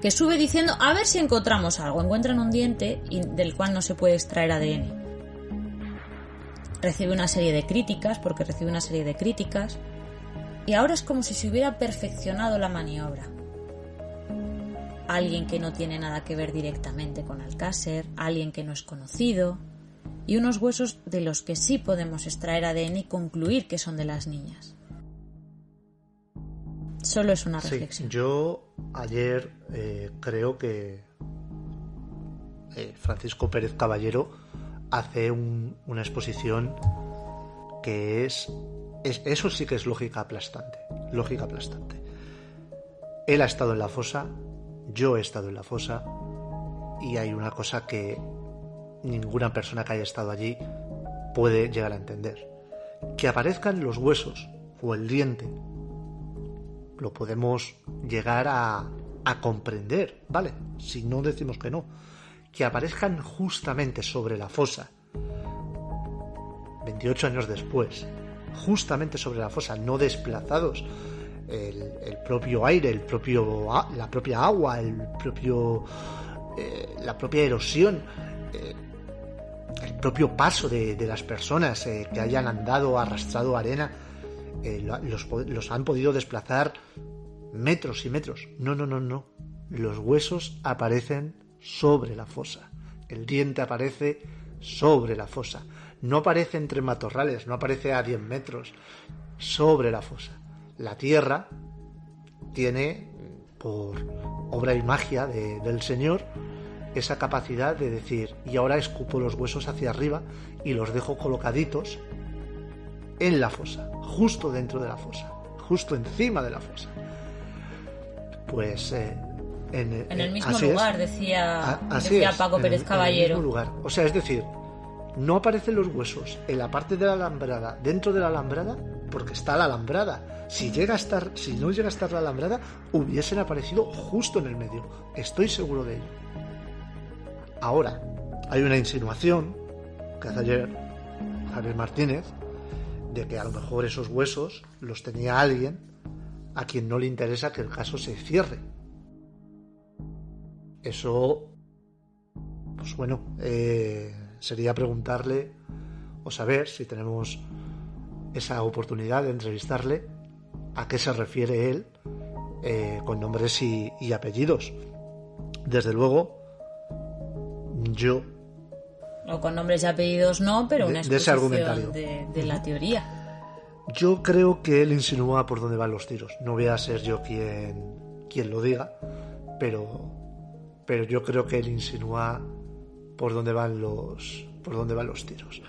que sube diciendo: a ver si encontramos algo. Encuentran un diente del cual no se puede extraer ADN. Recibe una serie de críticas, y ahora es como si se hubiera perfeccionado la maniobra. Alguien que no tiene nada que ver directamente con Alcácer, alguien que no es conocido, y unos huesos de los que sí podemos extraer ADN y concluir que son de las niñas. Solo es una reflexión. Sí, yo ayer creo que Francisco Pérez Caballero hace una exposición que es eso sí que es lógica aplastante. Él ha estado en la fosa, yo he estado en la fosa, y hay una cosa que ninguna persona que haya estado allí puede llegar a entender: que aparezcan los huesos o el diente lo podemos llegar a a comprender, ¿vale? Si no decimos que no, que aparezcan justamente sobre la fosa, 28 años después, justamente sobre la fosa, no desplazados, el propio aire, la propia agua, la propia erosión, el propio paso de las personas que hayan andado, arrastrado arena, los han podido desplazar metros y metros. No. Los huesos aparecen sobre la fosa. El diente aparece sobre la fosa. No aparece entre matorrales, no aparece a 10 metros. Sobre la fosa. La tierra tiene, por obra y magia del Señor, esa capacidad de decir, y ahora escupo los huesos hacia arriba y los dejo colocaditos en la fosa, justo dentro de la fosa, justo encima de la fosa. Pues en el mismo lugar, decía Paco Pérez Caballero. En el mismo lugar. O sea, es decir, no aparecen los huesos en la parte de la alambrada, dentro de la alambrada, porque está la alambrada. Si no llega a estar la alambrada, hubiesen aparecido justo en el medio. Estoy seguro de ello. Ahora, hay una insinuación que hace ayer Javier Martínez de que a lo mejor esos huesos los tenía alguien a quien no le interesa que el caso se cierre. Eso, pues bueno, sería preguntarle o saber, si tenemos esa oportunidad de entrevistarle, a qué se refiere él con nombres y apellidos. Desde luego, yo... O con nombres y apellidos no, pero una exposición de la teoría. Yo creo que él insinúa por dónde van los tiros. No voy a ser yo quien lo diga, pero yo creo que él insinúa por dónde van los tiros.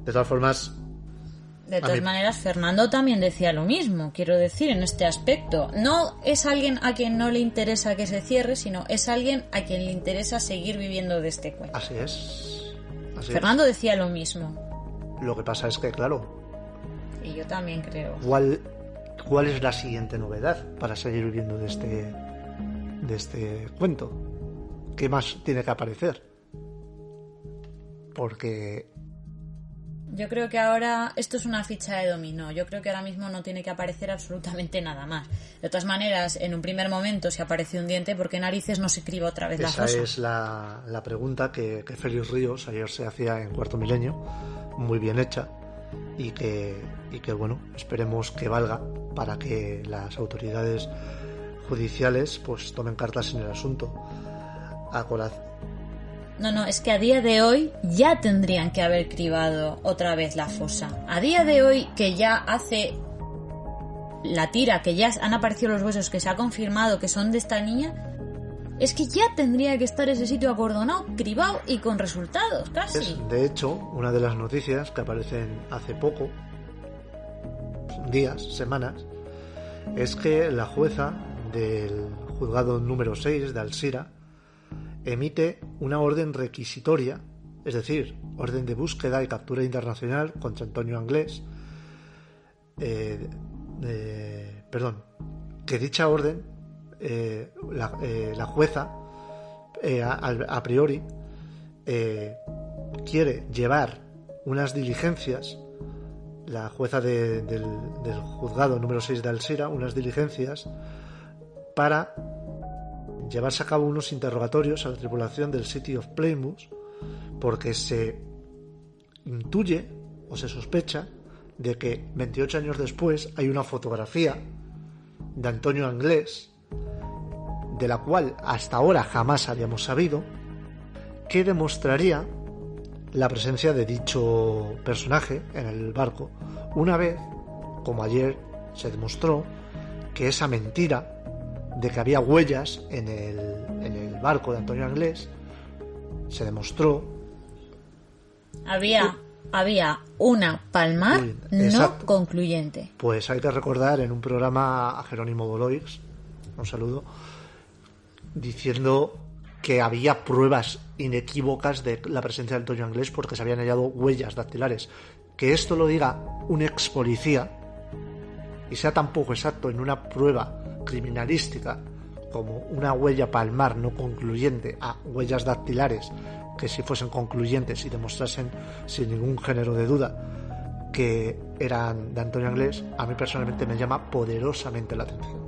De todas formas... De todas maneras, Fernando también decía lo mismo, quiero decir, en este aspecto. No es alguien a quien no le interesa que se cierre, sino es alguien a quien le interesa seguir viviendo de este cuento. Así es. Fernando decía lo mismo. Lo que pasa es que, claro... Y yo también creo. ¿Cuál es la siguiente novedad para seguir viviendo de este cuento? ¿Qué más tiene que aparecer? Porque... Yo creo que ahora esto es una ficha de dominó. Yo creo que ahora mismo no tiene que aparecer absolutamente nada más. De todas maneras, en un primer momento, si aparece un diente, ¿por qué narices no se criba otra vez la fosa? Esa es la pregunta que Félix Ríos ayer se hacía en Cuarto Milenio, muy bien hecha, y que bueno, esperemos que valga para que las autoridades judiciales pues tomen cartas en el asunto. No, es que a día de hoy ya tendrían que haber cribado otra vez la fosa. A día de hoy, que ya hace la tira, que ya han aparecido los huesos, que se ha confirmado que son de esta niña, es que ya tendría que estar ese sitio acordonado, cribado y con resultados, casi. De hecho, una de las noticias que aparecen hace poco, días, semanas, es que la jueza del juzgado número 6 de Alzira emite una orden requisitoria, es decir, orden de búsqueda y captura internacional contra Antonio Anglés, que dicha orden, la jueza, a priori, quiere llevar unas diligencias, la jueza del juzgado número 6 de Alzira, unas diligencias para llevarse a cabo unos interrogatorios a la tripulación del City of Plymouth, porque se intuye o se sospecha de que 28 años después hay una fotografía de Antonio Anglés, de la cual hasta ahora jamás habíamos sabido, que demostraría la presencia de dicho personaje en el barco, una vez, como ayer se demostró, que esa mentira de que había huellas en el barco de Antonio Anglés se demostró. Había una palmar no concluyente. Pues hay que recordar en un programa a Jerónimo Boloix, un saludo, diciendo que había pruebas inequívocas de la presencia de Antonio Anglés porque se habían hallado huellas dactilares. Que esto lo diga un ex policía y sea tan poco exacto en una prueba criminalística como una huella palmar no concluyente a huellas dactilares que si fuesen concluyentes y demostrasen sin ningún género de duda que eran de Antonio Anglés, a mí personalmente me llama poderosamente la atención.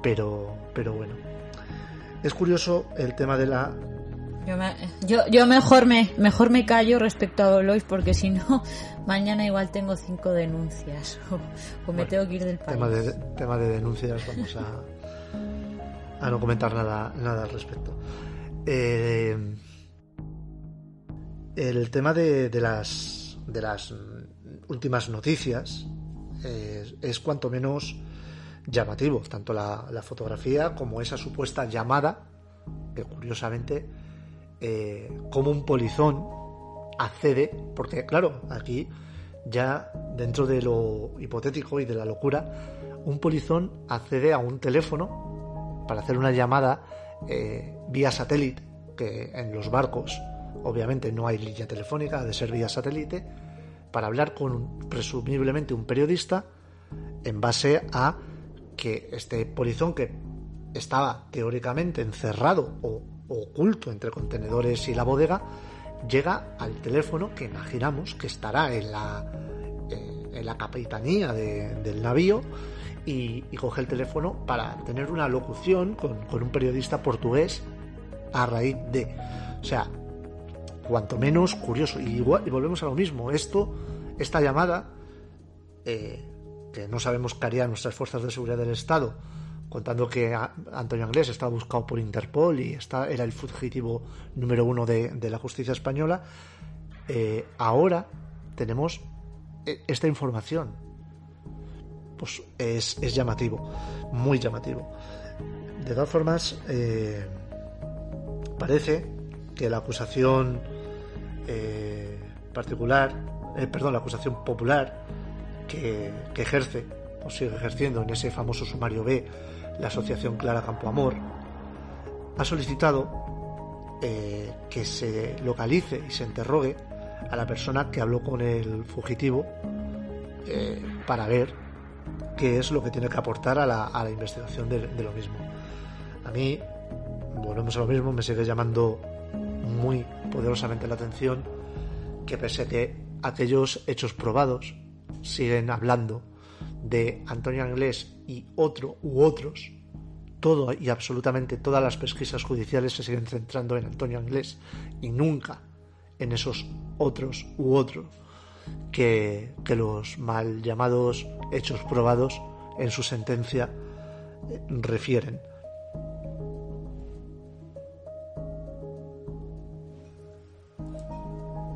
Pero bueno, es curioso el tema de la... Yo mejor me callo respecto a Lois, porque si no, mañana igual tengo 5 denuncias o me tengo que ir del país. Tema de denuncias, vamos a no comentar nada al respecto. El tema de las últimas noticias es cuanto menos llamativo, tanto la fotografía como esa supuesta llamada, que curiosamente como un polizón accede, porque claro, aquí ya dentro de lo hipotético y de la locura, un polizón accede a un teléfono para hacer una llamada vía satélite, que en los barcos obviamente no hay línea telefónica, ha de ser vía satélite, para hablar con presumiblemente un periodista, en base a que este polizón, que estaba teóricamente encerrado o oculto entre contenedores y la bodega, llega al teléfono que imaginamos que estará en la capitanía del navío, y coge el teléfono para tener una locución con un periodista portugués a raíz de... O sea, cuanto menos curioso. Y volvemos a lo mismo. Esta llamada, que no sabemos qué harían nuestras fuerzas de seguridad del Estado, contando que Antonio Anglés estaba buscado por Interpol y era el fugitivo número 1 de la justicia española. Ahora tenemos esta información. Pues es llamativo, muy llamativo. De todas formas, parece que la acusación la acusación popular que ejerce o sigue ejerciendo en ese famoso sumario B la asociación Clara Campoamor, ha solicitado que se localice y se interrogue a la persona que habló con el fugitivo, para ver qué es lo que tiene que aportar a la investigación de lo mismo. A mí, volvemos a lo mismo, me sigue llamando muy poderosamente la atención que, pese a que aquellos hechos probados siguen hablando de Antonio Anglés y otros, todo y absolutamente todas las pesquisas judiciales se siguen centrando en Antonio Anglés y nunca en esos otros que los mal llamados hechos probados en su sentencia refieren.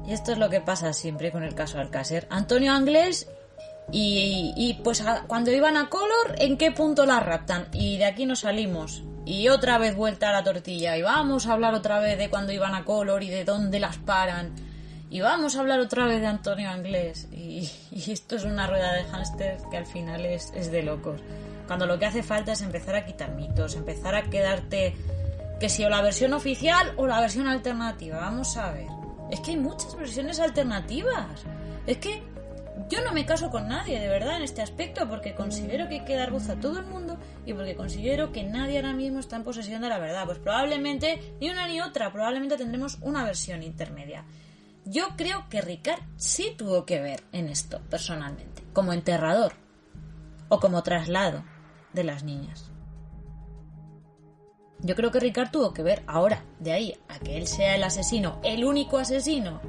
Y esto es lo que pasa siempre con el caso Alcácer. Antonio Anglés y pues cuando iban a Color, ¿en qué punto la raptan? Y de aquí nos salimos. Y otra vez vuelta a la tortilla. Y vamos a hablar otra vez de cuando iban a Color y de dónde las paran. Y vamos a hablar otra vez de Antonio Anglés. Y esto es una rueda de hámster que al final es de locos. Cuando lo que hace falta es empezar a quitar mitos, empezar a quedarte que si o la versión oficial o la versión alternativa. Vamos a ver. Es que hay muchas versiones alternativas. Es que yo no me caso con nadie, de verdad, en este aspecto, porque considero que hay que dar voz a todo el mundo y porque considero que nadie ahora mismo está en posesión de la verdad. Pues probablemente ni una ni otra, probablemente tendremos una versión intermedia. Yo creo que Ricard sí tuvo que ver en esto, personalmente, como enterrador o como traslado de las niñas. Yo creo que Ricard tuvo que ver. Ahora, de ahí a que él sea el asesino, el único asesino,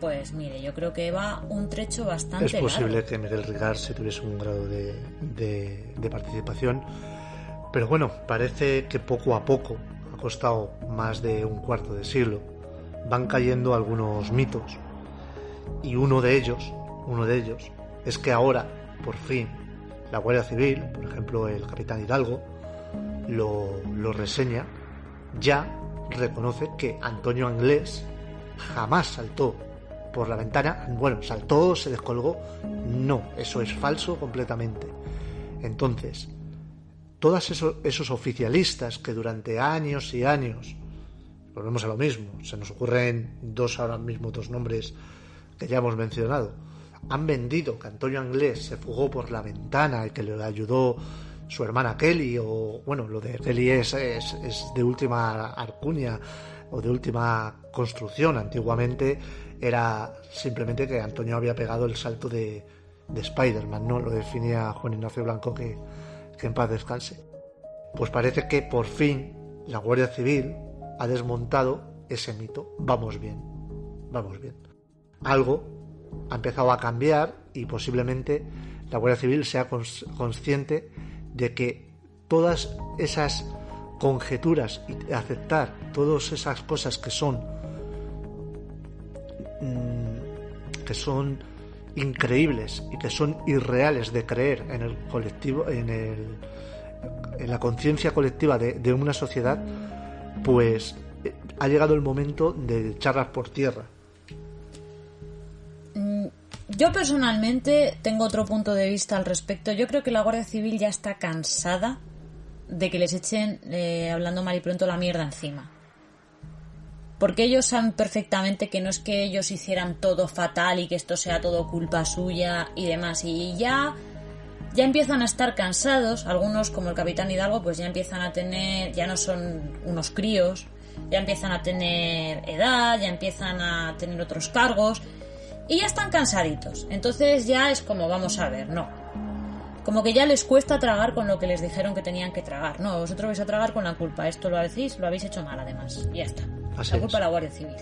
pues mire, yo creo que va un trecho bastante largo. Es posible que Miguel Ricard sí tuviese un grado de participación, pero bueno, parece que poco a poco, ha costado más de un cuarto de siglo, van cayendo algunos mitos, y uno de ellos es que ahora, por fin, la Guardia Civil, por ejemplo el capitán Hidalgo, lo reseña, ya reconoce que Antonio Anglés jamás saltó por la ventana. Bueno, saltó, se descolgó, no, eso es falso completamente. Entonces, todos esos oficialistas que durante años y años, volvemos a lo mismo, se nos ocurren dos nombres que ya hemos mencionado, han vendido que Antonio Anglés se fugó por la ventana y que le ayudó su hermana Kelly, o bueno, lo de Kelly es de última alcurnia o de última construcción. Antiguamente era simplemente que Antonio había pegado el salto de Spider-Man, ¿no? Lo definía Juan Ignacio Blanco, que en paz descanse. Pues parece que por fin la Guardia Civil ha desmontado ese mito. Vamos bien. Algo ha empezado a cambiar y posiblemente la Guardia Civil sea consciente de que todas esas conjeturas y aceptar todas esas cosas que son increíbles y que son irreales de creer en el colectivo, en la conciencia colectiva de una sociedad, pues ha llegado el momento de echarlas por tierra. Yo personalmente tengo otro punto de vista al respecto. Yo creo que la Guardia Civil ya está cansada de que les echen, hablando mal y pronto, la mierda encima. Porque ellos saben perfectamente que no es que ellos hicieran todo fatal y que esto sea todo culpa suya y demás. Y ya empiezan a estar cansados. Algunos, como el Capitán Hidalgo, pues ya empiezan a tener, ya no son unos críos, ya empiezan a tener edad, ya empiezan a tener otros cargos y ya están cansaditos. Entonces ya es como, vamos a ver, no. Como que ya les cuesta tragar con lo que les dijeron que tenían que tragar. No, vosotros vais a tragar con la culpa. Esto lo habéis hecho mal, además. Y ya está. Así la culpa es. de la Guardia Civil.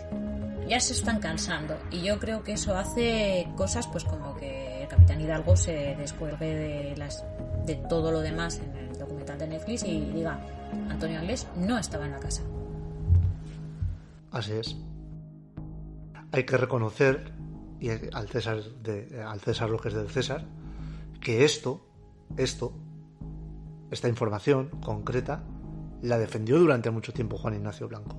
Ya se están cansando. Y yo creo que eso hace cosas, pues como que el Capitán Hidalgo se descuelgue de todo lo demás en el documental de Netflix y diga, Antonio Anglés no estaba en la casa. Así es. Hay que reconocer, y al César lo que es del César, que esta información concreta la defendió durante mucho tiempo Juan Ignacio Blanco.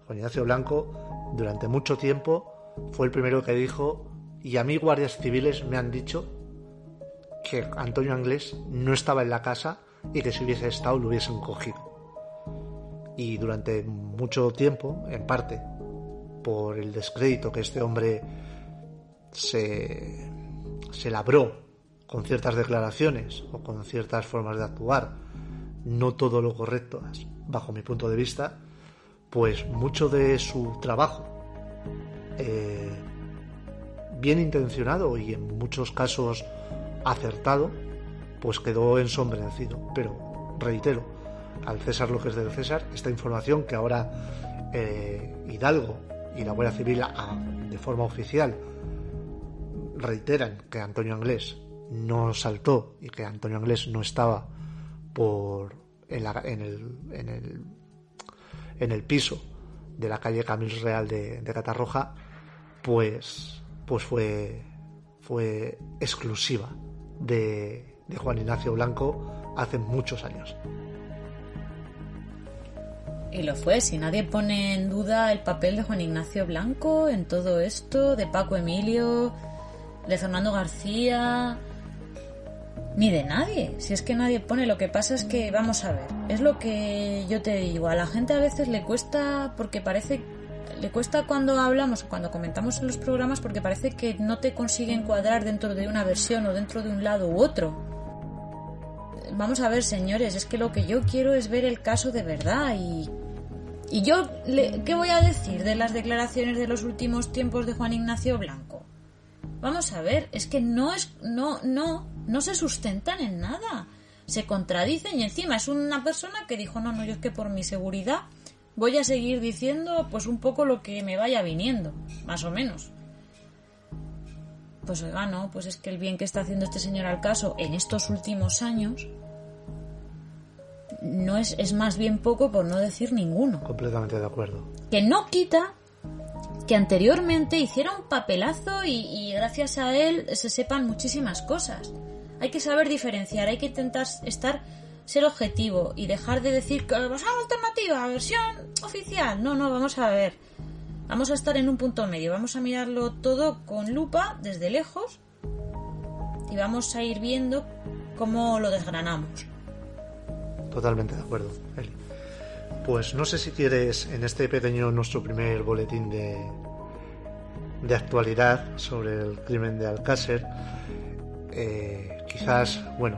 Juan Ignacio Blanco durante mucho tiempo fue el primero que dijo, y a mí guardias civiles me han dicho que Antonio Anglés no estaba en la casa y que si hubiese estado lo hubiesen cogido. Y durante mucho tiempo, en parte por el descrédito que este hombre se labró con ciertas declaraciones o con ciertas formas de actuar, no todo lo correctas bajo mi punto de vista, pues mucho de su trabajo bien intencionado y en muchos casos acertado, pues quedó ensombrecido. Pero reitero, al César lo que es del César, esta información que ahora Hidalgo y la Guardia Civil de forma oficial reiteran que Antonio Anglés no saltó y que Antonio Anglés no estaba en el piso de la calle Camils Real de Catarroja, pues fue exclusiva de Juan Ignacio Blanco hace muchos años. Y lo fue, si nadie pone en duda el papel de Juan Ignacio Blanco en todo esto, de Paco Emilio, de Fernando García, ni de nadie. Si es que nadie pone, lo que pasa es que, vamos a ver, es lo que yo te digo, a la gente a veces le cuesta, porque le cuesta cuando hablamos o cuando comentamos en los programas, porque parece que no te consigue encuadrar dentro de una versión o dentro de un lado u otro. Vamos a ver, señores, es que lo que yo quiero es ver el caso de verdad. Y yo, ¿qué voy a decir de las declaraciones de los últimos tiempos de Juan Ignacio Blanco? Vamos a ver, es que no se sustentan en nada, se contradicen, y encima es una persona que dijo, no, yo es que por mi seguridad voy a seguir diciendo pues un poco lo que me vaya viniendo, más o menos. Pues oiga, no, pues es que el bien que está haciendo este señor al caso en estos últimos años no es más bien poco, por no decir ninguno. Completamente de acuerdo. Que no quita que anteriormente hiciera un papelazo y gracias a él se sepan muchísimas cosas. Hay que saber diferenciar, hay que intentar ser objetivo y dejar de decir que vas a una alternativa, versión oficial. No, vamos a ver. Vamos a estar en un punto medio, vamos a mirarlo todo con lupa desde lejos y vamos a ir viendo cómo lo desgranamos. Totalmente de acuerdo, Eli. Pues no sé si quieres, en este pequeño, nuestro primer boletín de actualidad sobre el crimen de Alcácer, quizás, bueno,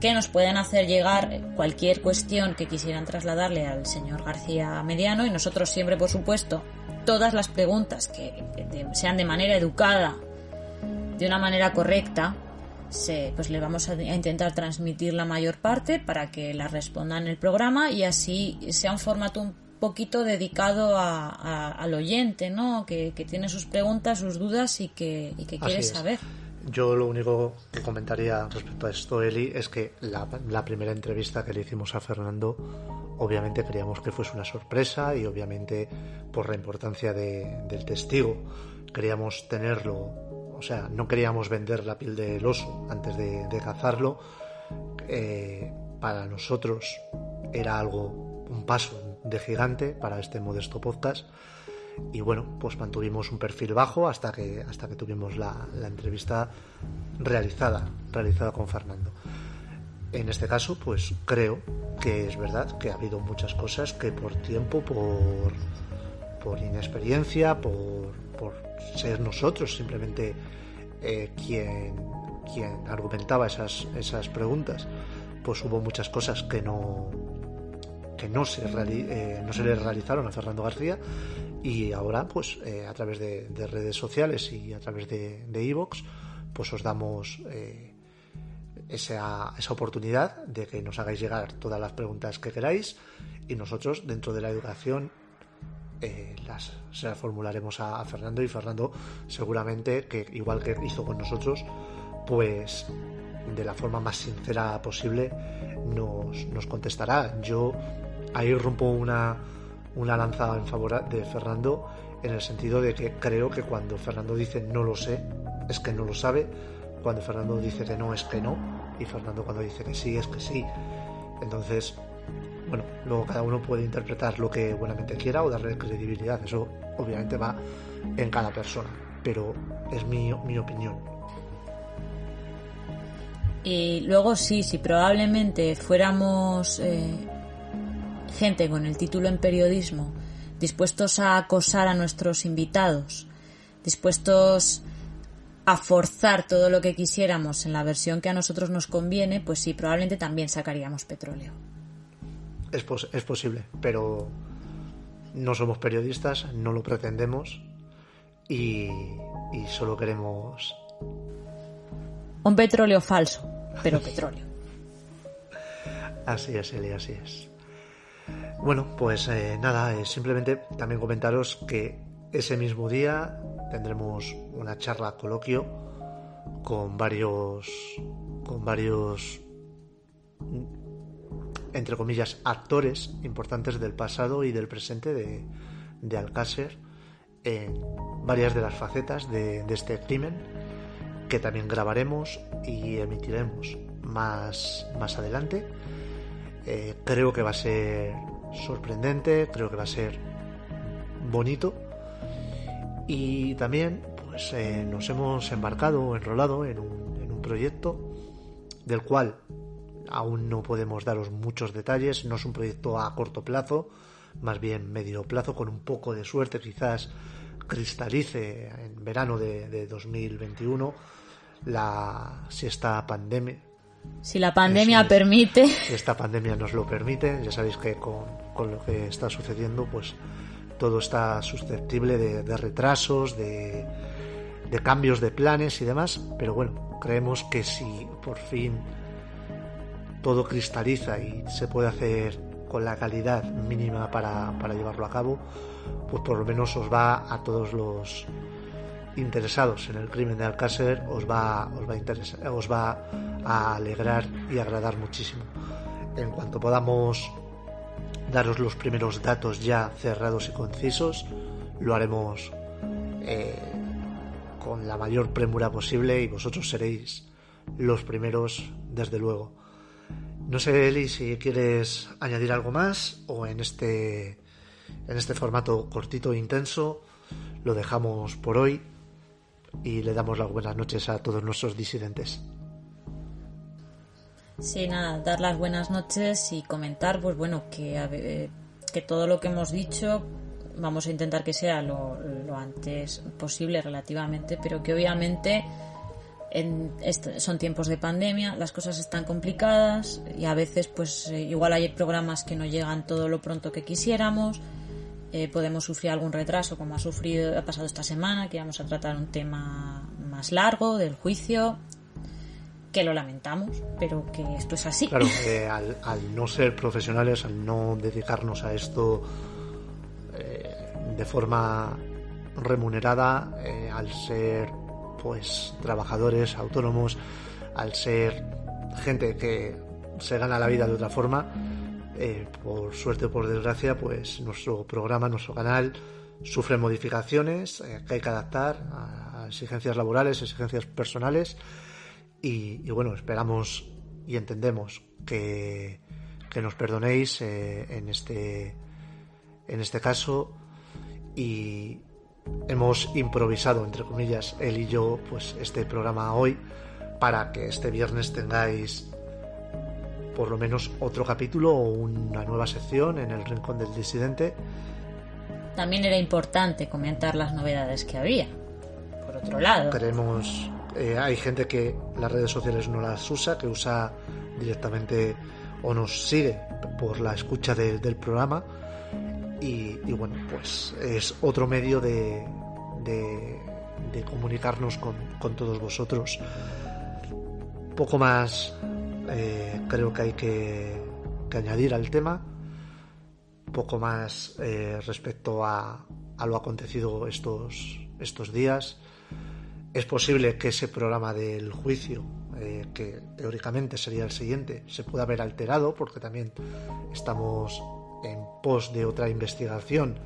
que nos pueden hacer llegar cualquier cuestión que quisieran trasladarle al señor García Mediano, y nosotros siempre, por supuesto, todas las preguntas que sean de manera educada, de una manera correcta, pues le vamos a intentar transmitir la mayor parte para que la respondan en el programa, y así sea un formato un poquito dedicado al oyente, ¿no? Que tiene sus preguntas, sus dudas y que quiere saber. Yo lo único que comentaría respecto a esto, Eli, es que la primera entrevista que le hicimos a Fernando, obviamente queríamos que fuese una sorpresa, y obviamente por la importancia del testigo queríamos tenerlo, o sea, no queríamos vender la piel del oso antes de cazarlo. Para nosotros era un paso de gigante para este modesto podcast. Y bueno, pues mantuvimos un perfil bajo hasta que tuvimos la entrevista realizada con Fernando. En este caso, pues creo que es verdad que ha habido muchas cosas que por tiempo, por inexperiencia, por ser nosotros simplemente quien argumentaba esas preguntas, pues hubo muchas cosas que no se le realizaron a Fernando García. Y ahora, pues a través de redes sociales y a través de iVoox, pues os damos esa oportunidad de que nos hagáis llegar todas las preguntas que queráis, y nosotros, dentro de la educación, se las formularemos a Fernando, y Fernando seguramente, que igual que hizo con nosotros, pues de la forma más sincera posible nos contestará. Yo ahí rompo una lanza en favor de Fernando, en el sentido de que creo que cuando Fernando dice no lo sé, es que no lo sabe. Cuando Fernando dice que no, es que no. Y Fernando cuando dice que sí, es que sí. Entonces, bueno, luego cada uno puede interpretar lo que buenamente quiera o darle credibilidad. Eso obviamente va en cada persona, pero es mi opinión. Y luego sí, si probablemente fuéramos gente con el título en periodismo, dispuestos a acosar a nuestros invitados, dispuestos a forzar todo lo que quisiéramos en la versión que a nosotros nos conviene, pues sí, probablemente también sacaríamos petróleo. Es posible, pero no somos periodistas, no lo pretendemos, y solo queremos un petróleo falso, pero petróleo. Así es, Eli, así es. Bueno, pues nada, simplemente también comentaros que ese mismo día tendremos una charla coloquio con varios entre comillas actores importantes del pasado y del presente de Alcácer, en varias de las facetas de este crimen, que también grabaremos y emitiremos más adelante. Creo que va a ser sorprendente, creo que va a ser bonito, y también pues nos hemos enrolado en un proyecto del cual aún no podemos daros muchos detalles. No es un proyecto a corto plazo, más bien medio plazo. Con un poco de suerte quizás cristalice en verano de 2021, si esta pandemia, si la pandemia permite. Si esta pandemia nos lo permite. Ya sabéis que con lo que está sucediendo, pues todo está susceptible de retrasos, de cambios de planes y demás. Pero bueno, creemos que si por fin todo cristaliza y se puede hacer con la calidad mínima para llevarlo a cabo, pues por lo menos os va a todos los interesados en el crimen de Alcácer, os va a alegrar y agradar muchísimo. En cuanto podamos daros los primeros datos ya cerrados y concisos, lo haremos con la mayor premura posible, y vosotros seréis los primeros, desde luego. No sé, Eli, si quieres añadir algo más, o en este formato cortito e intenso lo dejamos por hoy y le damos las buenas noches a todos nuestros disidentes. Sí, nada, dar las buenas noches y comentar, pues bueno, que todo lo que hemos dicho vamos a intentar que sea lo antes posible relativamente, pero que obviamente son tiempos de pandemia, las cosas están complicadas y a veces pues igual hay programas que no llegan todo lo pronto que quisiéramos, podemos sufrir algún retraso como ha pasado esta semana, que vamos a tratar un tema más largo del juicio, que lo lamentamos, pero que esto es así. Claro, al no ser profesionales, al no dedicarnos a esto de forma remunerada, al ser pues trabajadores autónomos, al ser gente que se gana la vida de otra forma, por suerte o por desgracia, pues nuestro programa, nuestro canal sufre modificaciones que hay que adaptar a exigencias laborales, exigencias personales y bueno, esperamos y entendemos que nos perdonéis en este caso, y hemos improvisado, entre comillas, él y yo, pues este programa hoy para que este viernes tengáis por lo menos otro capítulo o una nueva sección en el Rincón del Disidente. También era importante comentar las novedades que había, por otro lado. Creemos, hay gente que las redes sociales no las usa, que usa directamente o nos sigue por la escucha del programa. Y bueno, pues es otro medio de comunicarnos con todos vosotros. Poco más creo que hay que añadir al tema. Poco más respecto a lo acontecido estos días. Es posible que ese programa del juicio, que teóricamente sería el siguiente, se pueda ver alterado, porque también estamos en pos de otra investigación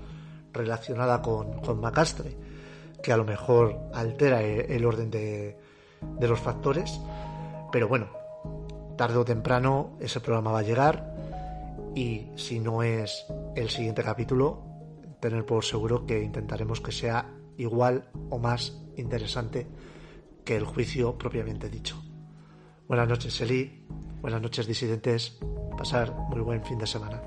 relacionada con Macastre, que a lo mejor altera el orden de los factores, pero bueno, tarde o temprano ese programa va a llegar, y si no es el siguiente capítulo, tener por seguro que intentaremos que sea igual o más interesante que el juicio propiamente dicho. Buenas noches, Eli. Buenas noches, disidentes. Pasar muy buen fin de semana.